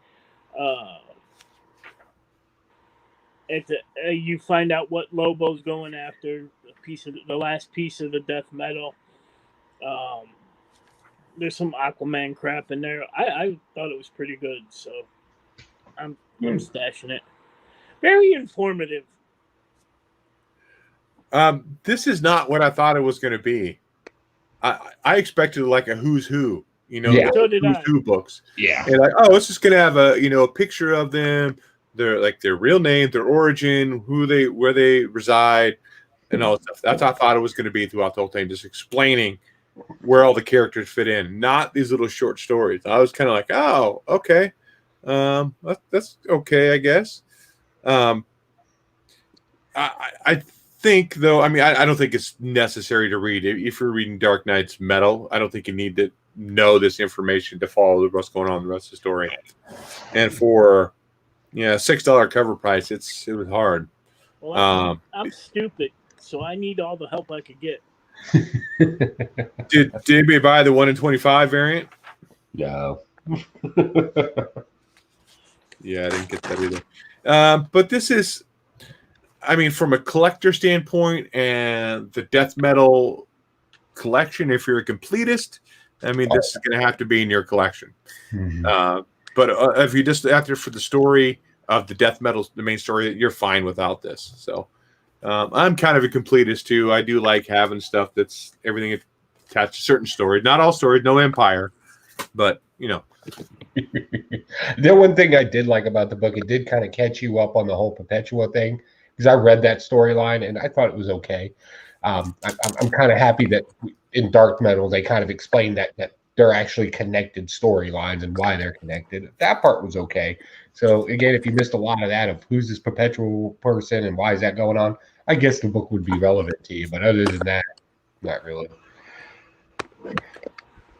You find out what Lobo's going after, the last piece of the death metal. There's some Aquaman crap in there. I thought it was pretty good, so I'm stashing it. Very informative. This is not what I thought it was going to be. I expected like a who's who, Yeah. So did who's I. who books. Yeah. And like, oh, it's just going to have a picture of them, their real name, their origin, where they reside, and all that stuff. That's how I thought it was going to be throughout the whole thing, just explaining where all the characters fit in, not these little short stories. I was kind of like, oh, okay, that's okay, I guess. I think, though, I mean, I don't think it's necessary to read. If you're reading Dark Knight's Metal, I don't think you need to know this information to follow what's going on in the rest of the story. And for $6 cover price, it was hard. Well, I'm stupid, so I need all the help I could get. Did anybody buy the 1 in 25 variant? No. Yeah, I didn't get that either. But this is, I mean, from a collector standpoint and the death metal collection, if you're a completist, I mean, this is going to have to be in your collection. Mm-hmm. But if you just after for the story of the death metal, the main story, you're fine without this. So I'm kind of a completist too. I do like having stuff that's everything attached to certain stories. Not all stories, no Empire, but The one thing I did like about the book, it did kind of catch you up on the whole Perpetua thing, because I read that storyline and I thought it was okay. I'm kind of happy that in Dark Metal they kind of explained that they're actually connected storylines and why they're connected. That part was okay. So again, if you missed a lot of that of who's this perpetual person and why is that going on, I guess the book would be relevant to you. But other than that, not really.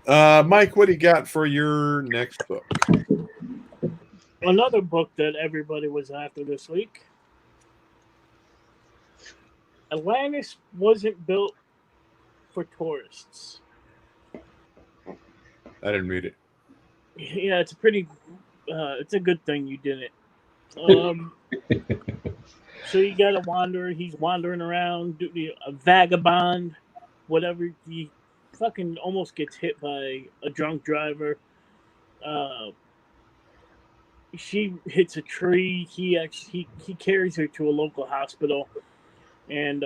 Mike, what do you got for your next book? Another book that everybody was after this week. Atlantis wasn't built for tourists. I didn't read it. Yeah, it's it's a good thing you didn't. So you got a wanderer. He's wandering around, a vagabond, whatever. He fucking almost gets hit by a drunk driver. She hits a tree. He carries her to a local hospital, and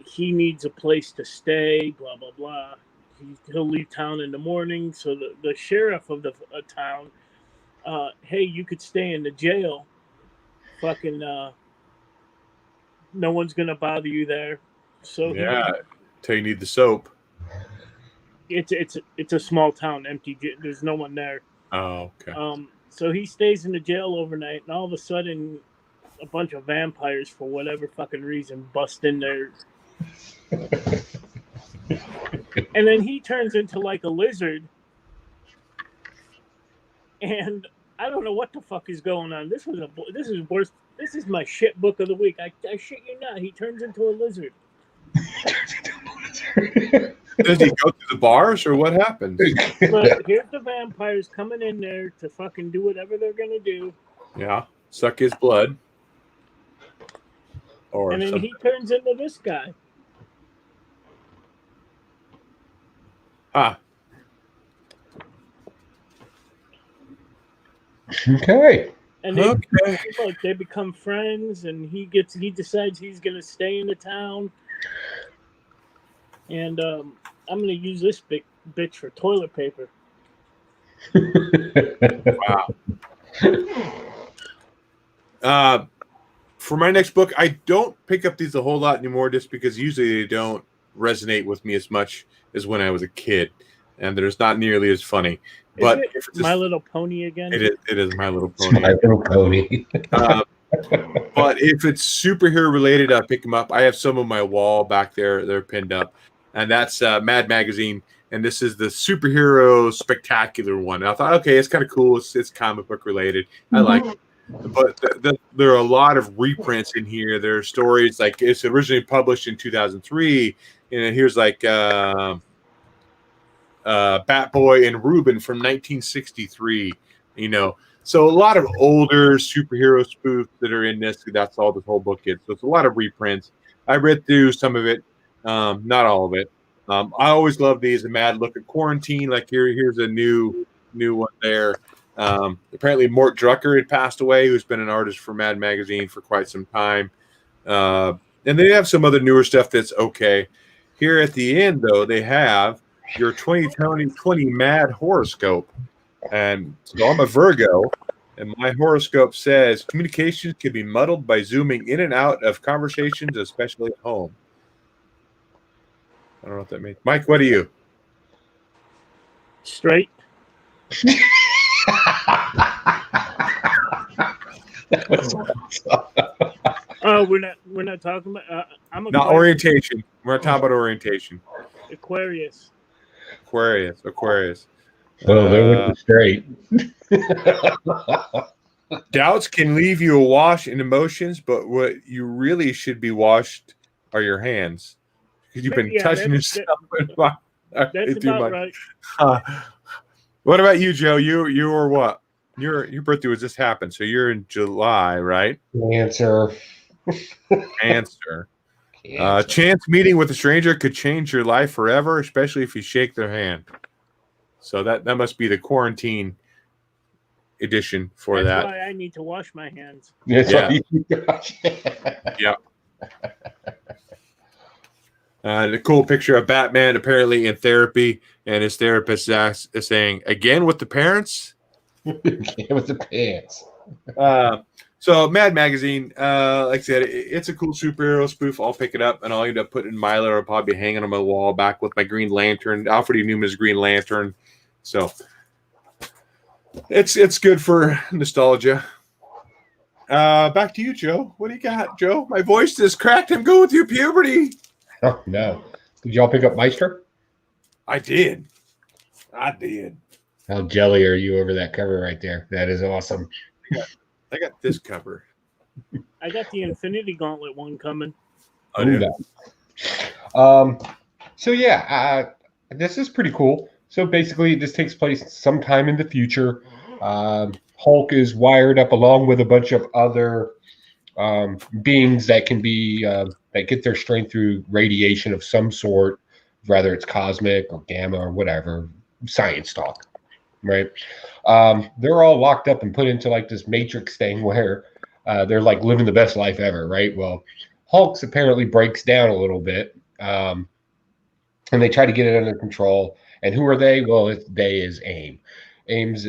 he needs a place to stay. Blah blah blah. He'll leave town in the morning. So the sheriff of the town, hey, you could stay in the jail. Fucking, no one's gonna bother you there. So till you need the soap. It's a small town, empty. There's no one there. Oh, okay. So he stays in the jail overnight, and all of a sudden, a bunch of vampires, for whatever fucking reason, bust in there. And then he turns into like a lizard. And I don't know what the fuck is going on. This is worse. This is my shit book of the week. I shit you not. He turns into a lizard. Does he go to the bars or what happens? But here's the vampires coming in there to fucking do whatever they're gonna do. Yeah, suck his blood. And then he turns into this guy. Okay. And they become friends, and he decides he's gonna stay in the town. And I'm gonna use this bitch for toilet paper. Wow. For my next book, I don't pick up these a whole lot anymore just because usually they don't resonate with me as much as when I was a kid. And they're just not nearly as funny. But Is it My Little Pony again? It is My Little Pony. My Little Pony. But if it's superhero related, I'll pick them up. I have some on my wall back there. They're pinned up. And that's Mad Magazine. And this is the superhero spectacular one. And I thought, okay, it's kind of cool. It's comic book related. I like it. But there are a lot of reprints in here. There are stories like it's originally published in 2003. And here's like Batboy and Reuben from 1963. You know, so a lot of older superhero spoofs that are in this. That's all this whole book is. So it's a lot of reprints. I read through some of it, not all of it. I always love these. A mad look at quarantine. Like here's a new one there. Apparently, Mort Drucker had passed away, who's been an artist for Mad Magazine for quite some time. And they have some other newer stuff that's okay. Here at the end, though, they have your 2020 Mad Horoscope. And so I'm a Virgo, and my horoscope says communications can be muddled by zooming in and out of conversations, especially at home. I don't know what that means. Mike, what are you? Straight. Oh, we're not talking about. I'm Aquarius. Not orientation. We're not talking about orientation. Aquarius. Oh, they went straight. Doubts can leave you awash in emotions, but what you really should be washed are your hands, because you've been touching yourself. That's about right. What about you, Joe? You are what? Your birthday was just happened, so you're in July, right? Cancer. Chance meeting with a stranger could change your life forever, especially if you shake their hand. So that must be the quarantine edition for That's that. why I need to wash my hands. Yeah. Yeah. The cool picture of Batman apparently in therapy, and his therapist is saying, "Again with the parents." With the pants. So Mad Magazine, like I said, it's a cool superhero spoof. I'll pick it up and I'll end up putting Milo, or probably hanging on my wall back with my Green Lantern, Alfred E. Newman's Green Lantern. So it's good for nostalgia. Back to you, Joe. What do you got, Joe? My voice just cracked. I'm going through puberty. Oh no! Did y'all pick up Maestro? I did. How jelly are you over that cover right there? That is awesome. I got this cover. I got the Infinity Gauntlet one coming. Oh, yeah. So yeah, this is pretty cool. So basically, this takes place sometime in the future. Hulk is wired up along with a bunch of other beings that can be that get their strength through radiation of some sort, whether it's cosmic or gamma or whatever, science talk, right? They're all locked up and put into like this matrix thing where they're like living the best life ever, right? Well, Hulk's apparently breaks down a little bit, and they try to get it under control. And who are they? Well, they is AIM. AIM's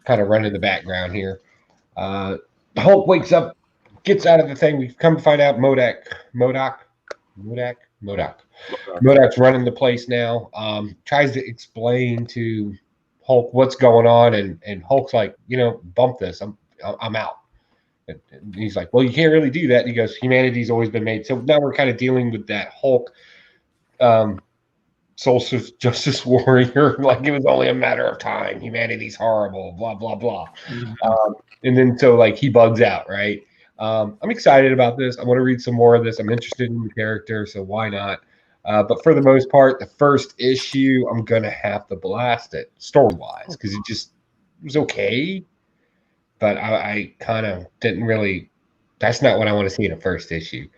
kind of running the background here. Hulk wakes up, gets out of the thing. We come to find out Modoc's running the place now. Tries to explain to Hulk what's going on, and Hulk's like, bump this. I'm out. And he's like, well, you can't really do that. And he goes, humanity's always been made. So now we're kind of dealing with that Hulk social justice warrior, like it was only a matter of time. Humanity's horrible, blah, blah, blah. Mm-hmm. And then so like he bugs out, right? I'm excited about this. I want to read some more of this. I'm interested in the character, so why not? But for the most part, the first issue, I'm going to have to blast it story-wise because it was okay. But I kind of didn't really – that's not what I want to see in a first issue.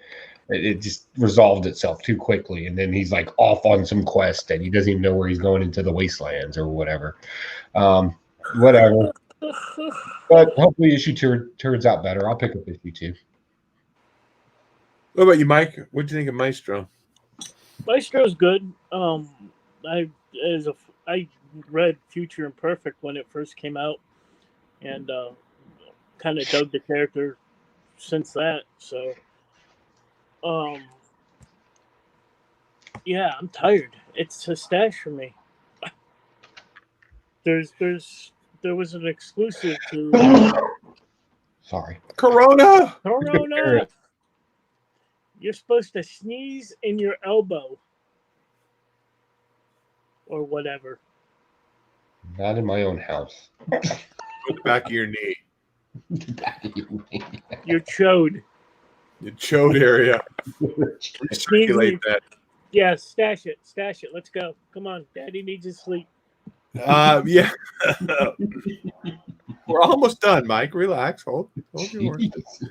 It just resolved itself too quickly. And then he's like off on some quest and he doesn't even know where he's going into the wastelands or whatever. Whatever. But hopefully issue two turns out better. I'll pick up issue 2. What about you, Mike? What do you think of Maestro? Maestro's good. I I read Future Imperfect when it first came out, and kind of dug the character since that. So, yeah, I'm tired. It's a stash for me. There was an exclusive to Sorry. Corona. Corona. You're supposed to sneeze in your elbow or whatever. Not in my own house. With the back of your knee. Your chode. The chode area. Recirculate that. Yeah, stash it. Let's go. Come on. Daddy needs his sleep. Yeah. We're almost done, Mike. Relax. Hold your horses.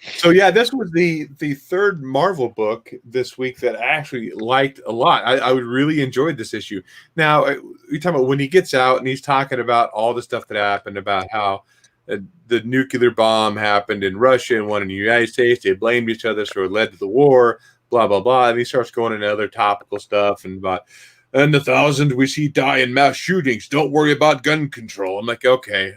So yeah, this was the third Marvel book this week that I actually liked a lot. I really enjoyed this issue. Now you're talking about when he gets out and he's talking about all the stuff that happened, about how the nuclear bomb happened in Russia and one in the United States. They blamed each other, so it led to the war. Blah blah blah. And he starts going into other topical stuff and about. And the thousands we see die in mass shootings. Don't worry about gun control. I'm like, okay.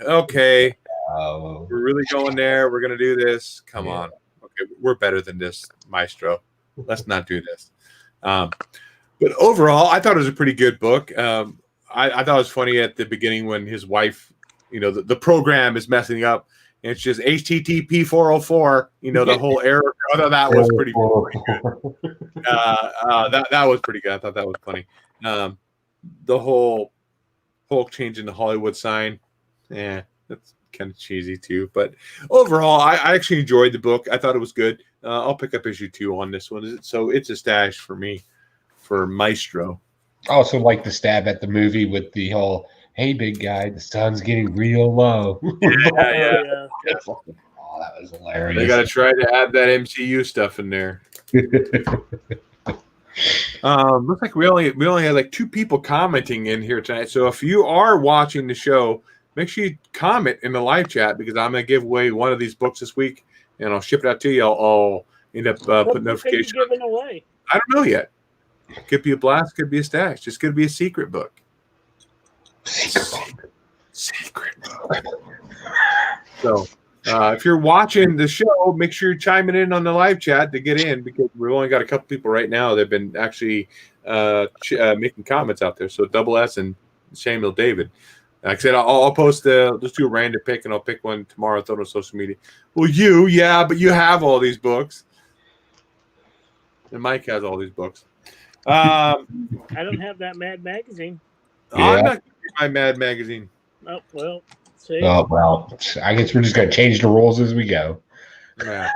We're really going there. We're going to do this. Come on. Okay, we're better than this, Maestro. Let's not do this. But overall, I thought it was a pretty good book. I thought it was funny at the beginning when his wife, the program is messing up. And it's just HTTP 404, the whole error. I thought that was pretty good. That was pretty good. I thought that was funny. The whole Hulk changing the Hollywood sign. Yeah, that's kind of cheesy too. But overall, I actually enjoyed the book. I thought it was good. I'll pick up issue 2 on this one. So it's a stash for me for Maestro. I also like the stab at the movie with the whole, hey, big guy, the sun's getting real low. Yeah. Oh, that was hilarious. They got to try to add that MCU stuff in there. Looks like we only had like 2 people commenting in here tonight. So if you are watching the show, make sure you comment in the live chat, because I'm gonna give away one of these books this week, and I'll ship it out to you. I'll end up putting notifications. What are you giving away? I don't know yet. Could be a blast, could be a stash. Just could be a secret book. Secret book. So if you're watching the show, make sure you're chiming in on the live chat to get in, because we've only got a couple people right now that have been actually making comments out there. So Double S and Samuel David. Like I said, I'll post let's do a random pick, and I'll pick one tomorrow, throw it on social media. Well, but you have all these books. And Mike has all these books. I don't have that Mad magazine. Yeah. I'm not going to get my Mad magazine. Oh, well. See? Oh, well, I guess we're just going to change the rules as we go. Yeah.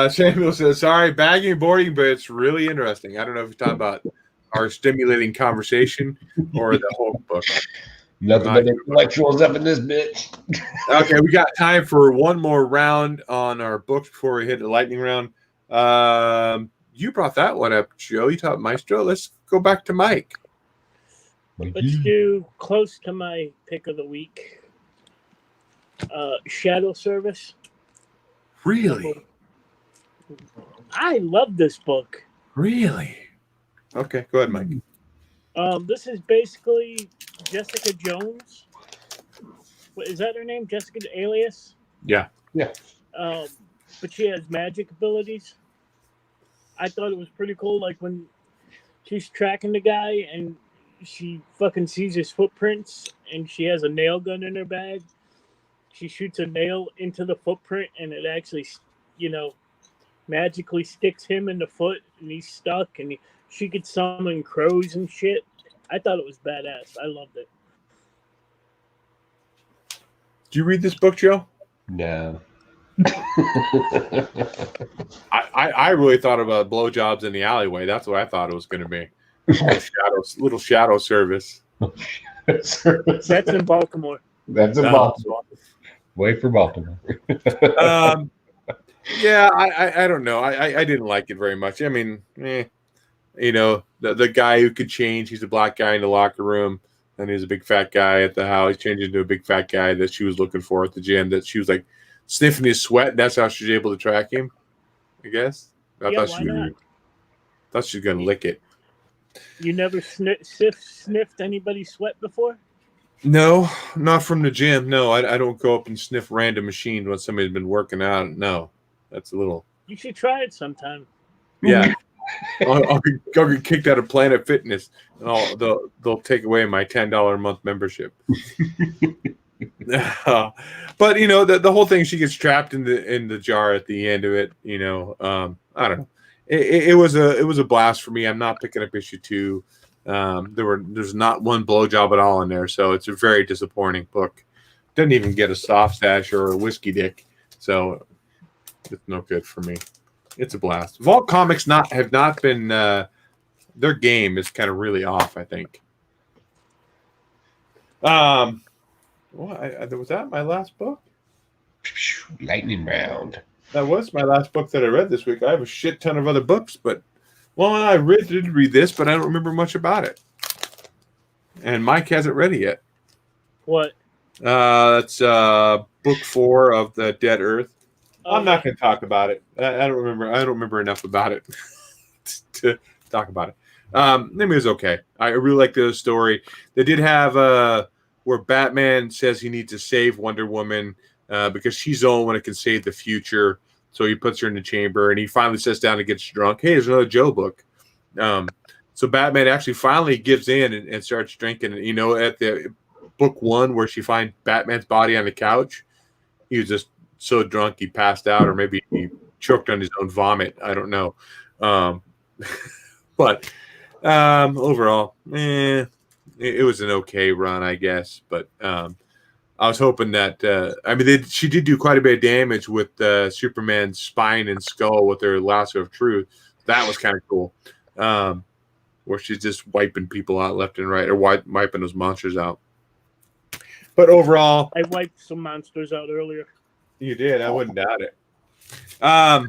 Samuel says, sorry, bagging and boarding, but it's really interesting. I don't know if you're talking about our stimulating conversation or the whole book. Nothing but intellectuals up in this bitch. Okay, we got time for one more round on our books before we hit the lightning round. You brought that one up, Joe. You taught Maestro. Let's go back to Mike. Let's do close to my pick of the week. Shadow Service. Really? I love this book. Really? Okay, go ahead, Mike. This is basically Jessica Jones. What, is that her name? Jessica Alias? Yeah. But she has magic abilities. I thought it was pretty cool. Like when she's tracking the guy and she fucking sees his footprints and she has a nail gun in her bag. She shoots a nail into the footprint and it actually, magically sticks him in the foot and he's stuck, and she could summon crows and shit. I thought it was badass. I loved it. Did you read this book, Joe? No. I really thought about blowjobs in the alleyway. That's what I thought it was going to be. Little shadow service. That's in Baltimore. That's in Baltimore. Wait for Baltimore. Yeah, I don't know. I didn't like it very much. I mean, the guy who could change, he's a black guy in the locker room, and he's a big fat guy at the house. He's changing into a big fat guy that she was looking for at the gym, that she was like sniffing his sweat. That's how she was able to track him, I guess. I thought she would. Thought she was gonna lick it. You never sniffed anybody's sweat before? No, not from the gym. No, I don't go up and sniff random machines when somebody's been working out. No, that's a little. You should try it sometime. Yeah, I'll get kicked out of Planet Fitness, and they'll take away my $10 a month membership. But you know the whole thing, she gets trapped in the jar at the end of it. You know, I don't know. It was a blast for me. I'm not picking up issue 2. There's not one blowjob at all in there, so it's a very disappointing book. Doesn't even get a soft stash or a whiskey dick, so it's no good for me. It's a blast. Vault Comics have not been their game is kind of really off, I think. Was that my last book? Lightning round. That was my last book that I read this week. I have a shit ton of other books, but I did read this, but I don't remember much about it. And Mike hasn't read it yet. What? That's book 4 of the Dead Earth. I'm not going to talk about it. I don't remember. I don't remember enough about it to talk about it. It was okay. I really like the story. They did have where Batman says he needs to save Wonder Woman because she's the only one that can save the future. So he puts her in the chamber, and he finally sits down and gets drunk. Hey, there's another Joe book. So Batman actually finally gives in and starts drinking. You know, at the book 1 where she finds Batman's body on the couch, he was just so drunk he passed out, or maybe he choked on his own vomit. I don't know. But overall, it was an okay run, I guess. But I was hoping that she did do quite a bit of damage with Superman's spine and skull with her lasso of truth. That was kind of cool. Where she's just wiping people out left and right, or wiping those monsters out. But overall, I wiped some monsters out earlier. You did. I wouldn't doubt it. I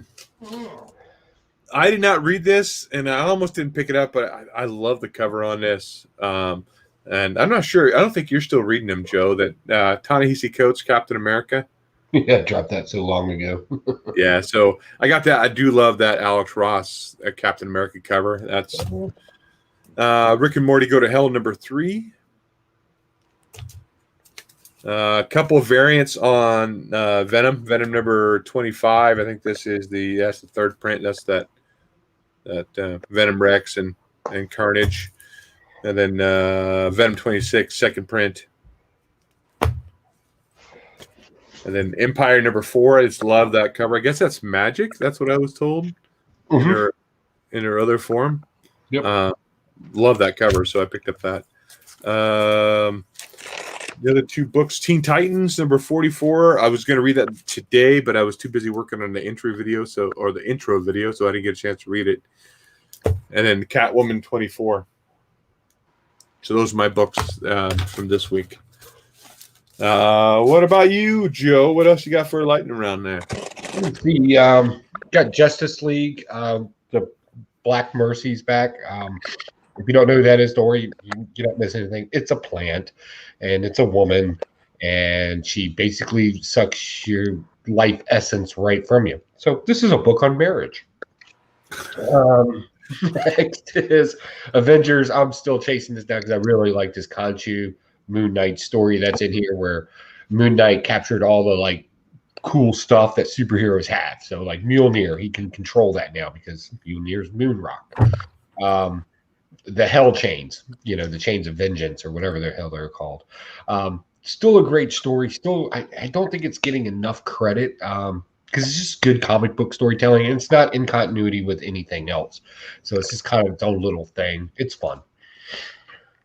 did not read this, and I almost didn't pick it up, but I love the cover on this. And I'm not sure. I don't think you're still reading them, Joe. That Ta-Nehisi Coates, Captain America. Yeah, dropped that so long ago. Yeah, so I got that. I do love that Alex Ross Captain America cover. That's Rick and Morty Go to Hell #3. A couple of variants on Venom number 25. I think that's the third print. That's that Venom Rex and Carnage, and then Venom 26 second print, and then Empire number 4. I just love that cover. I guess that's Magic. That's what I was told in her other form. Yep. Love that cover, so I picked up that. The other 2 books, Teen Titans number 44. I was going to read that today, but I was too busy working on the intro video, so I didn't get a chance to read it. And then Catwoman 24. So those are my books from this week. What about you, Joe? What else you got for a lightning round there? Got Justice League, the Black Mercy's back. If you don't know who that is, Dory, you don't miss anything. It's a plant, and it's a woman, and she basically sucks your life essence right from you. So this is a book on marriage. Next is Avengers. I'm still chasing this down because I really like this Khonshu Moon Knight story that's in here, where Moon Knight captured all the cool stuff that superheroes have. So Mjolnir, he can control that now because Mjolnir's moon rock. The Hell Chains, the Chains of Vengeance or whatever the hell they're called. Still a great story. Still, I don't think it's getting enough credit because it's just good comic book storytelling, and it's not in continuity with anything else. So it's just kind of its own little thing. It's fun.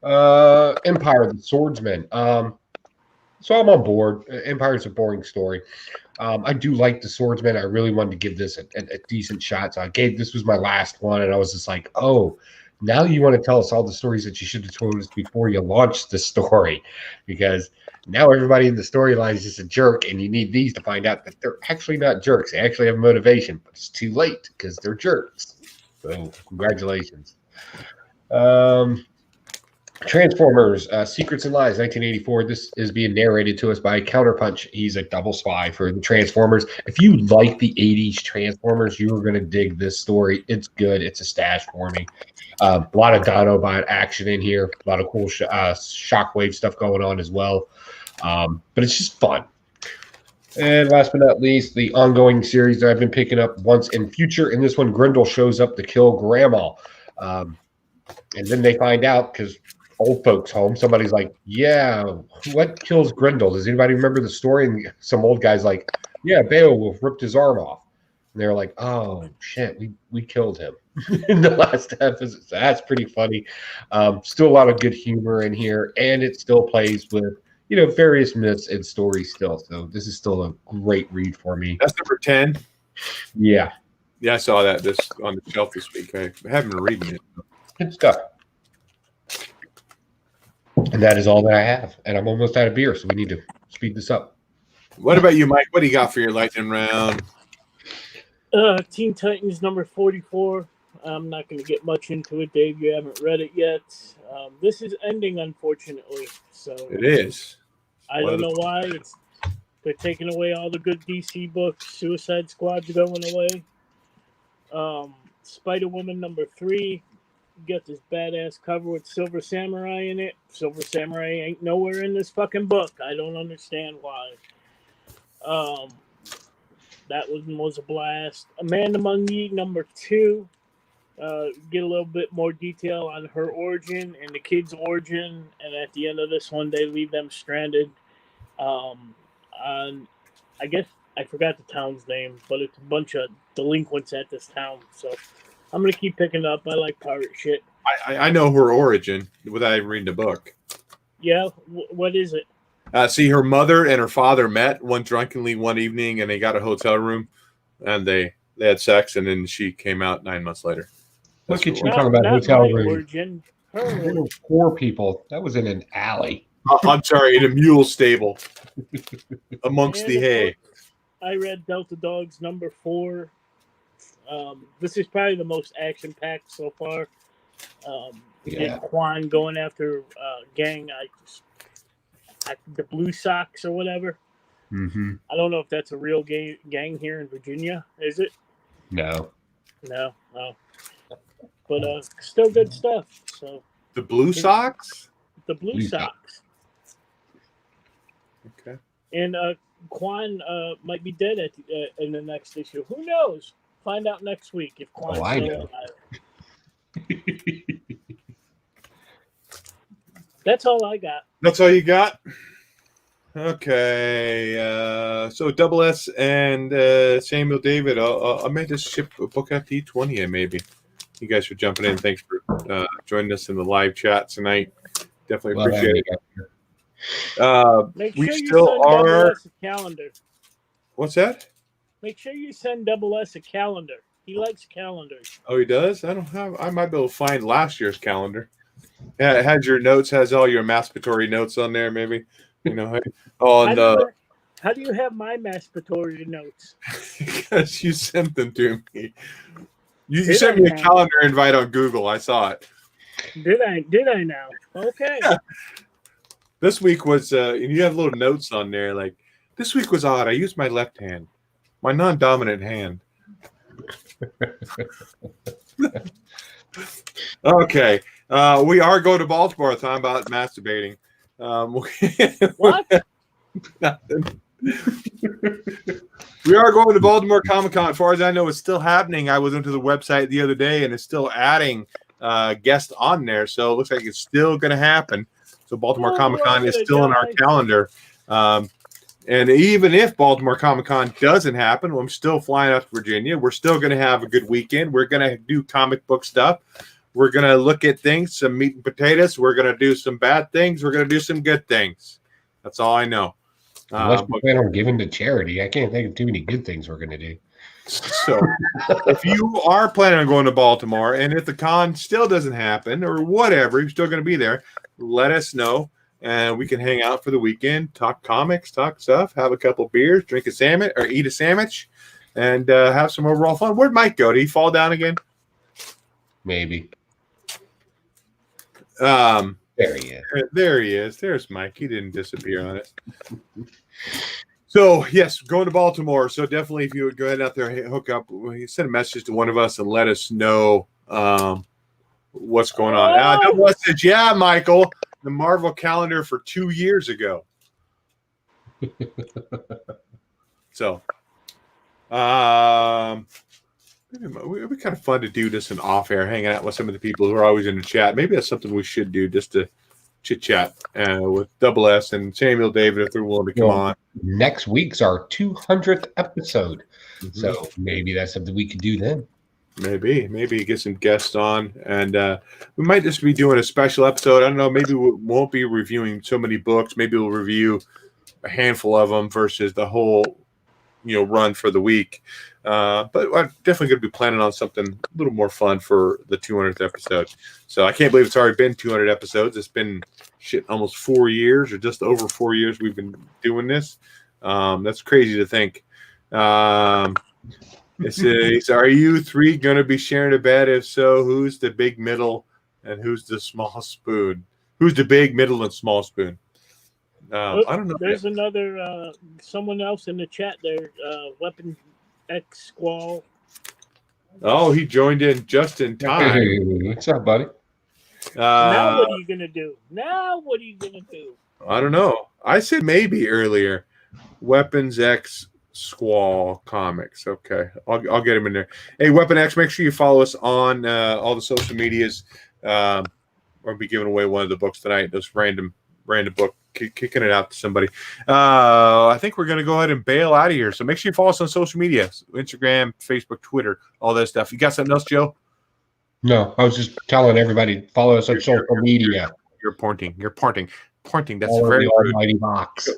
Empire, the Swordsman. So I'm on board. Empire's a boring story. I do like the Swordsman. I really wanted to give this a decent shot. So this was my last one, and I was just like, oh, now you want to tell us all the stories that you should have told us before you launched the story, because now everybody in the storyline is just a jerk, and you need these to find out that they're actually not jerks. They actually have motivation, but it's too late because they're jerks. So congratulations. Transformers, Secrets and Lies, 1984. This is being narrated to us by Counterpunch. He's a double spy for the Transformers. If you like the 80s Transformers, you are going to dig this story. It's good. It's a stash for me. A lot of Dinobot action in here. A lot of cool Shockwave stuff going on as well. But it's just fun. And last but not least, the ongoing series that I've been picking up Once in Future. In this one, Grendel shows up to kill Grandma. And then they find out, because old folks home, somebody's like, yeah, what kills Grendel? Does anybody remember the story? And some old guy's like, yeah, Beowulf ripped his arm off. And they're like, oh shit, we killed him in the last episode. So that's pretty funny. Still a lot of good humor in here, and it still plays with various myths and stories still. So this is still a great read for me. That's number 10. Yeah. Yeah, I saw that this on the shelf this week. I haven't been reading it. Good stuff. And that is all that I have. And I'm almost out of beer, so we need to speed this up. What about you, Mike? What do you got for your lightning round? Teen Titans number 44. I'm not going to get much into it, Dave. You haven't read it yet. This is ending, unfortunately. So It is. I don't know why. They're taking away all the good DC books. Suicide Squad's going away. Spider-Woman number 3. Got this badass cover with Silver Samurai in it. Silver Samurai ain't nowhere in this fucking book. I don't understand why. That was a blast. Amanda Mungy number 2. Get a little bit more detail on her origin and the kid's origin, and at the end of this one, they leave them stranded. I guess I forgot the town's name, but it's a bunch of delinquents at this town. So I'm gonna keep picking it up. I like pirate shit. I know her origin without even reading the book. Yeah, what is it? See, her mother and her father met drunkenly one evening, and they got a hotel room, and they had sex, and then she came out 9 months later. Look at you talking about hotel room. Origin. There were 4 people. That was in an alley. I'm sorry, in a mule stable amongst the hay. I read Delta Dogs number 4. This is probably the most action-packed so far. And Quan going after gang, the Blue Sox or whatever. Mm-hmm. I don't know if that's a real gang here in Virginia. Is it? No. No. But still good stuff. So the Blue Sox? The Blue Sox. Okay. And Quan might be dead in the next issue. Who knows? Find out next week if Quan's I still know. alive. That's all I got. That's all you got? Okay. So Double S and Samuel David, I may just ship a book after E20 maybe. You guys for jumping in. Thanks for joining us in the live chat tonight. Definitely appreciate it. Make we sure you still send are. Double S a calendar. What's that? Make sure you send Double S a calendar. He likes calendars. Oh, he does? I might be able to find last year's calendar. Yeah, it has your notes, has all your masturbatory notes on there, maybe. How do you have my masturbatory notes? Because you sent them to me. You sent me a calendar invite on Google. I saw it. Did I now? Okay. Yeah. This week was, you have little notes on there like, this week was odd. I used my left hand, my non-dominant hand. Okay. We are going to Baltimore. Talking about masturbating. What? Nothing. We are going to Baltimore Comic-Con. As far as I know, it's still happening. I was into the website the other day, and it's still adding guests on there. So it looks like it's still going to happen. So Baltimore Comic-Con is still in our calendar. And even if Baltimore Comic-Con doesn't happen, I'm still flying out to Virginia. We're still going to have a good weekend. We're going to do comic book stuff. We're going to look at things, some meat and potatoes. We're going to do some bad things. We're going to do some good things. That's all I know. Unless we plan on giving to charity, I can't think of too many good things we're going to do. So if you are planning on going to Baltimore, and if the con still doesn't happen or whatever, you're still going to be there, let us know. And we can hang out for the weekend, talk comics, talk stuff, have a couple beers, drink a sandwich or eat a sandwich, and have some overall fun. Where'd Mike go? Did he fall down again? Maybe. There he is. There he is. There's Mike. He didn't disappear on it. So, yes, going to Baltimore. So, definitely, if you would go ahead out there, hook up, send a message to one of us and let us know what's going on. Double S says, yeah, Michael, the Marvel calendar for 2 years ago. So, it'd be kind of fun to do this in off air, hanging out with some of the people who are always in the chat. Maybe that's something we should do, just to chit chat with Double S and Samuel David if they're willing to come on. Next week's our 200th episode, so maybe that's something we could do then. Maybe get some guests on, and we might just be doing a special episode. I don't know. Maybe we won't be reviewing so many books. Maybe we'll review a handful of them versus the whole, run for the week. But I'm definitely going to be planning on something a little more fun for the 200th episode. So I can't believe it's already been 200 episodes. It's been almost 4 years, or just over 4 years we've been doing this. That's crazy to think. It says, are you three going to be sharing a bed? If so, who's the big, middle, and who's the small spoon? Who's the big, middle, and small spoon? I don't know. There's another someone else in the chat there. Weapon X Squall. Oh, he joined in just in time. Hey, what's up, buddy? Now what are you gonna do? I don't know. I said maybe earlier. Weapons X Squall Comics. Okay, I'll get him in there. Hey, Weapon X, make sure you follow us on all the social medias. We'll be giving away one of the books tonight. This random book, kicking it out to somebody. I think we're going to go ahead and bail out of here. So make sure you follow us on social media: Instagram, Facebook, Twitter, all that stuff. You got something else, Joe? No, I was just telling everybody follow us on social media. You're pointing. That's All very the rude. almighty box.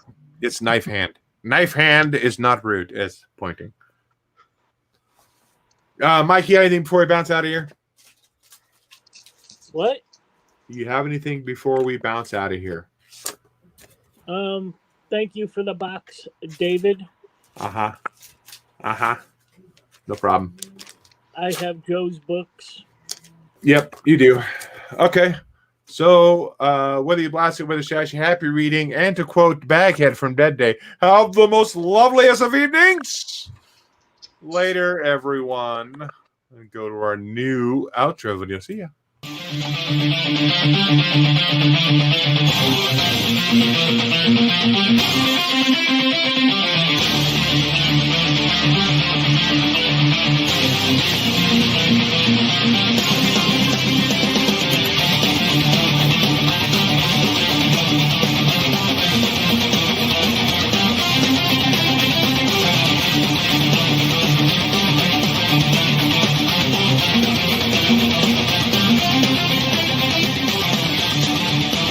It's knife hand. Knife hand is not rude as pointing. Mike, you got anything before we bounce out of here? What? Do you have anything before we bounce out of here? Thank you for the box, David. No problem. I have Joe's books. Yep, you do. Okay. So, whether you blast it, whether shash, happy reading, and to quote Baghead from Dead Day, have the most loveliest of evenings. Later, everyone. And go to our new outro video. See ya.